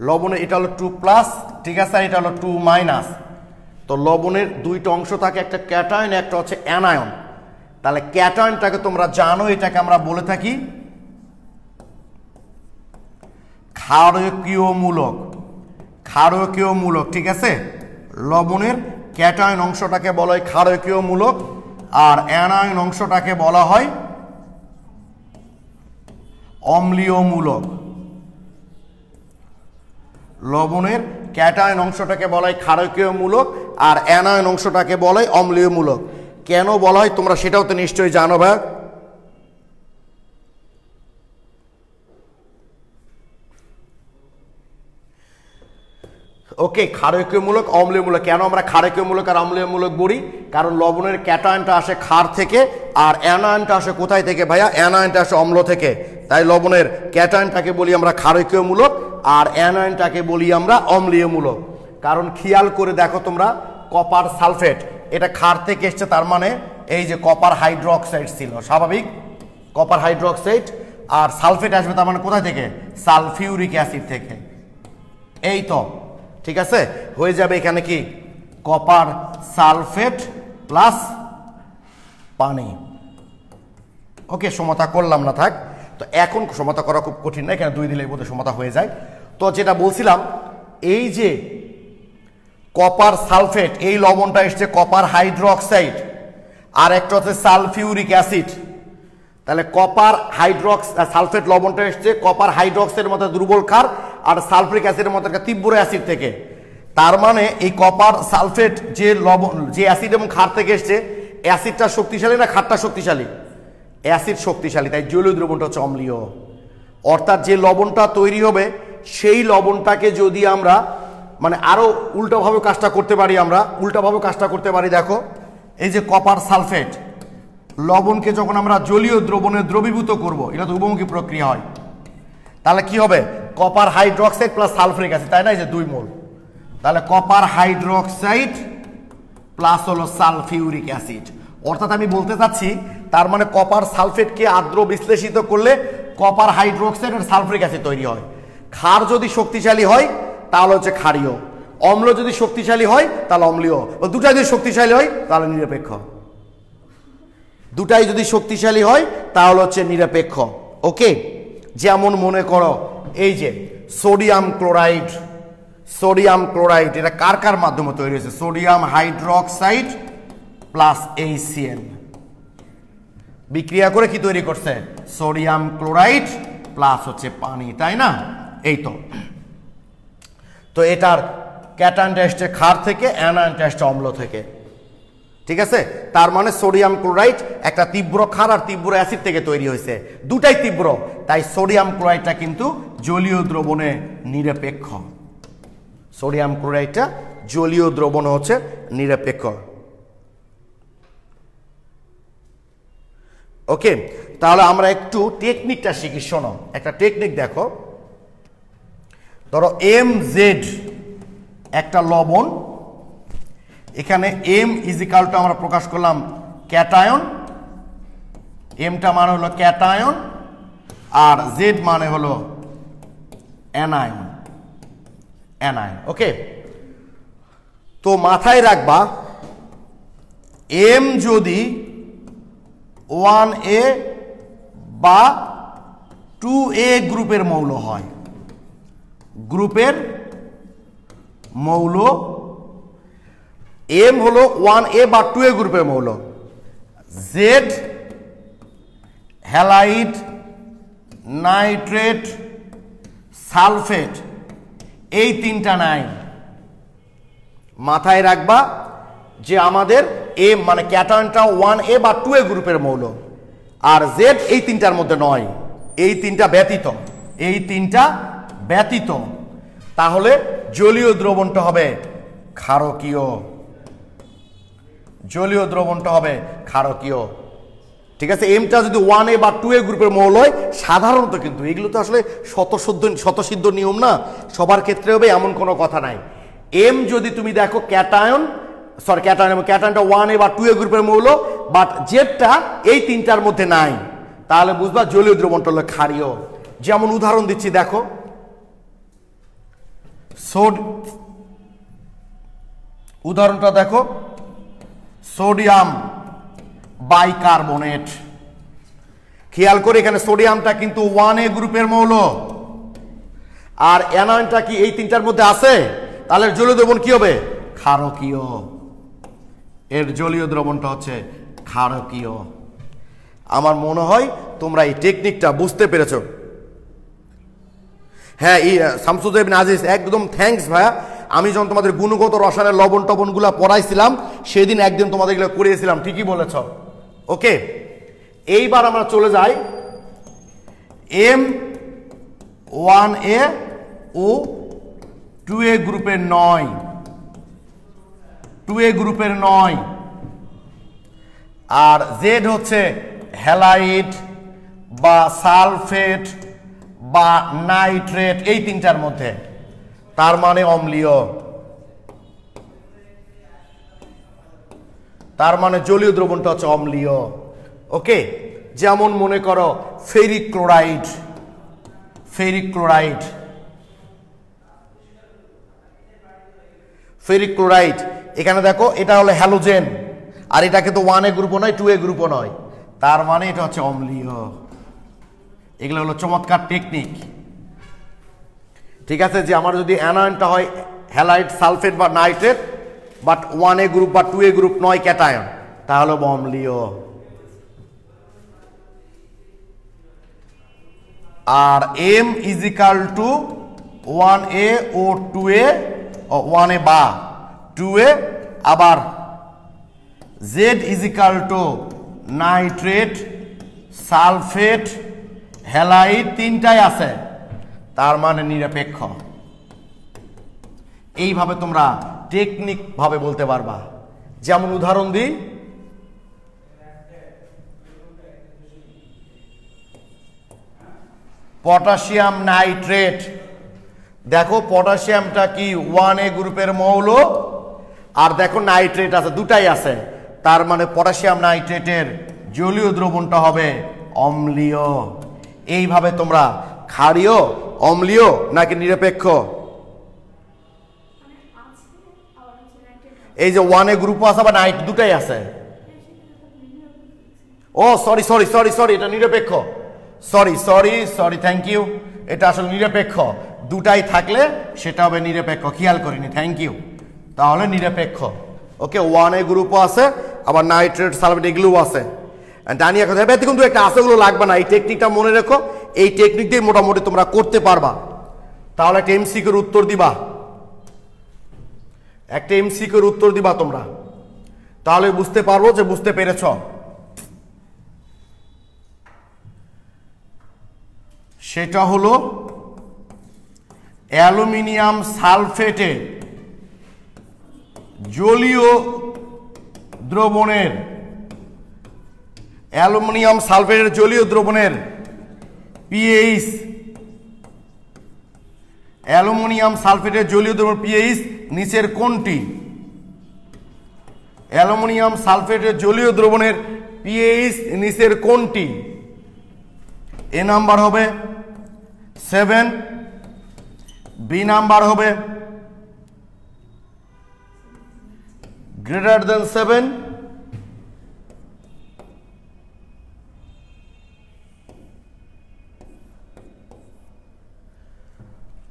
লবণের এটা হলো 2+, ঠিক আছে, আর এটা হলো 2-। তো লবণের দুইটা অংশ থাকে, একটা ক্যাটায়ন, একটা হচ্ছে অ্যানায়ন। তাহলে ক্যাটায়নটাকে তোমরা জানো, এটাকে আমরা বলে থাকি ক্ষারকীয়মূলক, ক্ষারকীয়মূলক, ঠিক আছে। লবণের ক্যাটায়ন অংশটাকে বলা হয় ক্ষারকীয়মূলক, আর অ্যানায়ন অংশটাকে বলা হয় অম্লীয়মূলক। লবণের ক্যাটায়ন অংশটাকে বলা হয় ক্ষারকীয়মূলক, আর অ্যানায়ন অংশটাকে বলা হয় অম্লীয়মূলক। কেন বলা হয় তোমরা সেটাও তো নিশ্চয়ই জানো ভাই। ওকে, ক্ষারকীয়মূলক, অম্লীয়মূলক। কেন আমরা ক্ষারকীয়মূলক আর অম্লীয়মূলক বলি? কারণ লবণের ক্যাটায়নটা আসে ক্ষার থেকে, আর অ্যানায়নটা আসে কোথায় থেকে ভাইয়া? অ্যানায়নটা আসে অম্ল থেকে। তাই লবণের ক্যাটায়নটাকে বলি আমরা ক্ষারকীয়মূলক, আর অ্যানায়নটাকে বলি আমরা অম্লীয়মূলক। কারণ খেয়াল করে দেখো তোমরা, কপার সালফেট এটা ক্ষার থেকে এসছে, তার মানে এই যে কপার হাইড্রোক্সাইড ছিল, স্বাভাবিক কপার হাইড্রোক্সাইড, আর সালফেট আসবে তার মানে কোথায় থেকে? সালফিউরিক অ্যাসিড থেকে। এই তো ঠিক আছে, হয়ে যাবে এখানে কি কপার সালফেট প্লাস পানি। ওকে, সমতা করলাম না, থাক। তো এখন সমতা করা খুব কঠিন না, এখানে 2 দিলেই বোধহয় সমতা হয়ে যায়। তো যেটা বলছিলাম, এই যে কপার সালফেট এই লবণটা এসছে কপার হাইড্রোক্সাইড, আর একটা হচ্ছে সালফিউরিক অ্যাসিড। তাহলে কপার সালফেট লবণটা এসছে কপার হাইড্রোক্সাইডের মতো দুর্বল ক্ষার, আর সালফিউরিক অ্যাসিডের মতো একটা তীব্র অ্যাসিড থেকে। তার মানে এই কপার সালফেট যে লবণ, যে অ্যাসিড এবং ক্ষার থেকে এসছে, অ্যাসিডটা শক্তিশালী না ক্ষারটা শক্তিশালী? অ্যাসিড শক্তিশালী, তাই জলীয় দ্রবণটা হচ্ছে অম্লীয়। অর্থাৎ যে লবণটা তৈরি হবে সেই লবণটাকে যদি আমরা মানে আরো উল্টাভাবে কাজটা করতে পারি, আমরা উল্টাভাবে কাজটা করতে পারি। দেখো এই যে কপার সালফেট লবণকে যখন আমরা জলীয় দ্রবণে দ্রবীভূত করব, এটা তো উভমুখী প্রক্রিয়া হয়, তাহলে কি হবে? Copper hydroxide plus sulphuric acid, তাই না? এই যে 2 মোল, তাহলে কপার হাইড্রোক্সাইড প্লাস হলো সালফিউরিক অ্যাসিড। অর্থাৎ আমি বলতে চাচ্ছি, তার মানে কপার সালফেটকে আর্দ্র বিশ্লেষিত করলে কপার হাইড্রোক্সাইড আর সালফিউরিক অ্যাসিড তৈরি হয়। ক্ষার যদি শক্তিশালী হয় তাহলে হচ্ছে ক্ষারীয়, অম্ল যদি শক্তিশালী হয় তাহলে অম্লীয়, দুটাই যদি শক্তিশালী হয় তাহলে নিরপেক্ষ। দুটাই যদি শক্তিশালী হয় তাহলে হচ্ছে নিরপেক্ষ। ওকে, যেমন মনে করো এই যে সোডিয়াম ক্লোরাইড, সোডিয়াম ক্লোরাইড এটা কার কার মাধ্যমে তৈরি হয়েছে? সোডিয়াম হাইড্রোক্সাইড প্লাস HCl বিক্রিয়া করে কি তৈরি করছে? সোডিয়াম ক্লোরাইড প্লাস হচ্ছে পানি, তাই না? এই তো। তো এটার ক্যাটায়নটা এসছে ক্ষার থেকে, অ্যানায়নটা এসছে অম্ল থেকে, ঠিক আছে। তার মানে সোডিয়াম ক্লোরাইড একটা তীব্র ক্ষার আর তীব্র অ্যাসিড থেকে তৈরি হয়েছে, দুটাই তীব্র, তাই সোডিয়াম ক্লোরাইডটা কিন্তু জলীয় দ্রবণে নিরপেক্ষ। সোডিয়াম ক্লোরাইডটা জলীয় দ্রবণে হচ্ছে নিরপেক্ষ। ওকে, তাহলে আমরা একটু টেকনিকটা শিখি। শোনো, একটা টেকনিক দেখো, ধরো MZ একটা লবণ, এখানে M ইজিক্যালটা আমরা প্রকাশ করলাম ক্যাটায়ন, এমটা মানে হলো ক্যাটায়ন আর Z মানে হলো অ্যানায়ন, অ্যানায়ন। ওকে, তো মাথায় রাখবা M যদি 1A বা 2A গ্রুপের মৌল হয়, গ্রুপের মৌল M হলো 1A বা 2A গ্রুপের মৌল, Z হ্যালাইড, নাইট্রেট, সালফেট, এই তিনটা নাই। মাথায় রাখবা যে আমাদের M মানে ক্যাটায়নটা 1A বা 2A গ্রুপের মৌল, আর Z এই তিনটার মধ্যে নয়, এই তিনটা ব্যতীত, এই তিনটা ব্যতীত। তাহলে জলীয় দ্রবণটা হবে ক্ষারকীয়, জলীয় দ্রবণটা হবে ক্ষারকীয়। ঠিক আছে, এমটা যদি 1A বা 2A গ্রুপের মৌল হয় সাধারণত, কিন্তু এগুলো তো আসলে শতসিদ্ধ নিয়ম না, সবার ক্ষেত্রে হবে এমন কোনো কথা নাই। এম যদি তুমি দেখো ক্যাটায়ন, সরি ক্যাটায়নটা 1A বা 2A গ্রুপের মৌল, বাট জেডটা এই তিনটার মধ্যে নাই, তাহলে বুঝবা জলীয় দ্রবণটা হলো ক্ষারীয়। যেমন উদাহরণ দিচ্ছি, দেখো উদাহরণটা দেখো, সোডিয়াম বাইকার্বনেট। খেয়াল করে এখানে সোডিয়ামটা কিন্তু 1A গ্রুপের মৌল, আর অ্যানায়নটা কি এই তিনটার মধ্যে আছে, তাহলে জলীয় দ্রবণ কি হবে? ক্ষারকীয়। এর জলীয় দ্রবণটা হচ্ছে ক্ষারকীয়। আমার মনে হয় তোমরা এই টেকনিকটা বুঝতে পেরেছো। হ্যাঁ, এই শামসুজ্জামান ইবনে আজিজ, একদম থ্যাঙ্কস ভাইয়া। আমি যখন তোমাদের গুণগত রসায়নের লবণ টবণগুলো পড়াইছিলাম সেদিন একদিন তোমাদের এগুলো করিয়েছিলাম, ঠিকই বলেছ। ওকে, এইবার আমরা চলে যাই M1A ও 2A গ্রুপের নয়, 2A গ্রুপের নয়, আর জেড হচ্ছে হ্যালাইড বা সালফেট বা নাইট্রেট, এই তিনটার মধ্যে, তার মানে অম্লীয়, তার মানে জলীয় দ্রবণটা হচ্ছে অম্লীয়। ওকে, যেমন মনে করো ferric chloride, ferric chloride, ferric chloride, এখানে দেখো এটা হলো হ্যালোজেন, আর এটাকে তো 1A গ্রুপও নয় 2A গ্রুপও নয়, তার মানে এটা হচ্ছে অম্লীয়। এগুলো হলো চমৎকার টেকনিক। ঠিক আছে, যে আমার যদি অ্যানায়নটা হয় হ্যালাইড, সালফেট বা নাইট্রেট, বাট 1A গ্রুপ বা 2A গ্রুপ নয় ক্যাটায়ন, তাহলে অম্লীয়। আর M ইজিক্যাল টু 1A ও 2A, 1A বা 2A, আবার Z is equal to nitrate, sulphate, halide, তিনটাই আছে, তার মানে নিরপেক্ষ। এইভাবে তোমরা টেকনিক ভাবে বলতে পারবা। যেমন উদাহরণ দিই, পটাশিয়াম নাইট্রেট, দেখো পটাশিয়ামটা কি 1A গ্রুপের মৌল, আর দেখো নাইট্রেট আছে, দুটাই আছে, তার মানে পটাশিয়াম নাইট্রেটের জলীয় দ্রবণটা হবে অম্লীয়। এইভাবে তোমরা ক্ষারীয়, অম্লীয় নাকি নিরপেক্ষ, এই যে 1A গ্রুপ আছে বা নাইট দুটাই আছে, oh sorry sorry sorry sorry এটা নিরপেক্ষ, sorry sorry sorry thank you, এটা আসলে নিরপেক্ষ, দুটাই থাকলে সেটা হবে নিরপেক্ষ, খেয়াল করিনি, থ্যাংক ইউ। তাহলে নিরপেক্ষ। ওকে, 1A গ্রুপও আছে, আবার নাইট্রেট, সালফেট এগুলোও আছে। ডানিয়া কথা ব্যতিক্রম কিন্তু একটা আছে, ওগুলো লাগবে না, এই টেকনিকটা মনে রেখো, এই টেকনিক দিয়ে মোটামুটি তোমরা করতে পারবা। তাহলে একটা এমসিকিউর উত্তর দিবা, একটা এমসিকিউর উত্তর দিবা তোমরা, তাহলে বুঝতে পারবো যে বুঝতে পেরেছ। সেটা হলো অ্যালুমিনিয়াম সালফেটে জলীয় দ্রবণের, অ্যালুমিনিয়াম সালফেটের জলীয় দ্রবণের পিএইচ অ্যালুমিনিয়াম সালফেটের জলীয় দ্রবণ পিএইচ নিচের কোনটি? অ্যালুমিনিয়াম সালফেটের জলীয় দ্রবণের পিএইচ নিচের কোনটি? এ নাম্বার হবে 7, বি নাম্বার হবে greater than 7,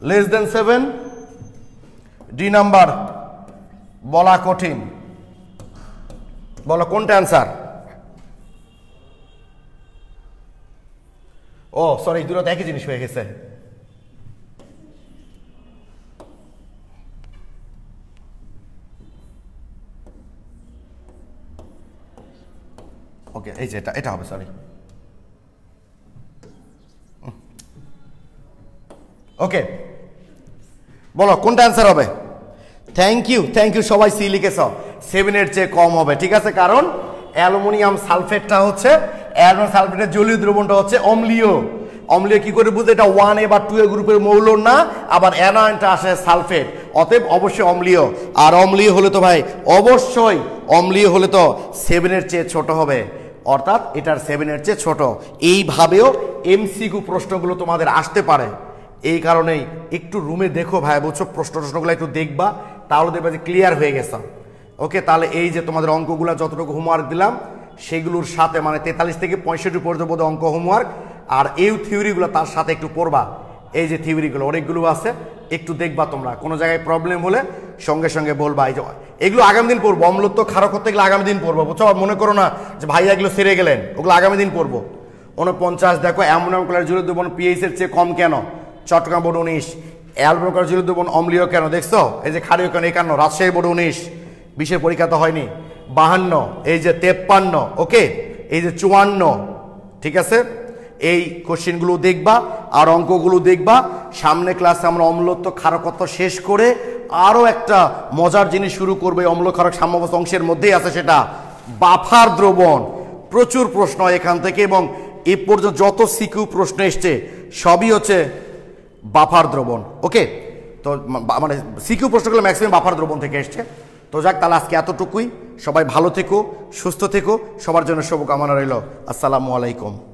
less than 7, D number বলা কঠিন। বলো কোনটা অ্যান্সার? ও সরি, দুটো তো একই জিনিস হয়ে গেছে। ওকে, এই যে এটা হবে, সরি। ওকে, বলো কোনটা অ্যান্সার হবে? থ্যাংক ইউ, সবাই সি লিখেছ। 7 এর চেয়ে কম হবে, ঠিক আছে, কারণ অ্যালুমিনিয়াম সালফেটটা হচ্ছে, অ্যালুমিনিয়াম সালফেটের জলীয় দ্রবণটা হচ্ছে অম্লীয়। অম্লীয় কি করে বুঝতে? এটা 1A বা 2A গ্রুপের মৌল না, আবার অ্যানায়নটা আসে সালফেট, অতএব অবশ্যই অম্লীয়। আর অম্লীয় হলে তো ভাই অবশ্যই, অম্লীয় হলে তো 7 এর চেয়ে ছোট হবে, অর্থাৎ এটার 7 এর চেয়ে ছোট। এইভাবেও এমসিকিউ প্রশ্নগুলো তোমাদের আসতে পারে। এই কারণেই একটু রুমে দেখো ভাই, বুঝছো, প্রশ্নগুলো একটু দেখবা, তাহলে দেখবা যে ক্লিয়ার হয়ে গেছে। ওকে, তাহলে এই যে তোমাদের অঙ্কগুলো যতটুকু হোমওয়ার্ক দিলাম সেগুলোর সাথে মানে 43 থেকে 65 পর্যন্ত অঙ্ক হোমওয়ার্ক, আর এই থিওরিগুলো তার সাথে একটু পড়বা। এই যে থিওরিগুলো অনেকগুলো আছে, একটু দেখবা তোমরা, কোনো জায়গায় প্রবলেম হলে সঙ্গে সঙ্গে বলবা। এই যে এগুলো আগামী দিন পড়বো, অম্লত্ব ক্ষারক করতে গেলে আগামী দিন পড়বো, বুঝছো। আর মনে করো না যে ভাই এগুলো সেরে গেলেন, ওগুলো আগামী দিন পড়বো। 49 দেখো অ্যামোনিয়াম ক্লোরাইড জলীয় দ্রবণ পিএইচ এর চেয়ে কম কেন? চট্টগ্রাম বোর্ড 19। অ্যালুমিনিয়াম ক্লোরাইড জলীয় দ্রবণ অম্লীয় কেন? দেখছো, এই যে ক্ষারীয় কেন? 51। রাজশাহী বোর্ড 19, 20-এর পরীক্ষা তো হয়নি। 52, এই যে 53, ওকে, এই যে 54, ঠিক আছে। এই কোশ্চেনগুলো দেখবা আর অঙ্কগুলো দেখবা। সামনে ক্লাসে আমরা অম্লত্ব ক্ষারকত্ব শেষ করে আরও একটা মজার জিনিস শুরু করবে। অম্ল ক্ষারক সাম্যাবস্থা অংশের মধ্যেই আছে, সেটা বাফার দ্রবণ। প্রচুর প্রশ্ন এখান থেকে, এবং এ পর্যন্ত যত সিকিউ প্রশ্ন এসছে সবই হচ্ছে বাফার দ্রবণ। ওকে, তো মানে সিকিউ প্রশ্নগুলো ম্যাক্সিমাম বাফার দ্রবণ থেকে এসছে। তো যাক, তাহলে আজকে এতটুকুই। সবাই ভালো থেকো, সুস্থ থেকো, সবার জন্য শুভকামনা রইল। আসসালামু আলাইকুম।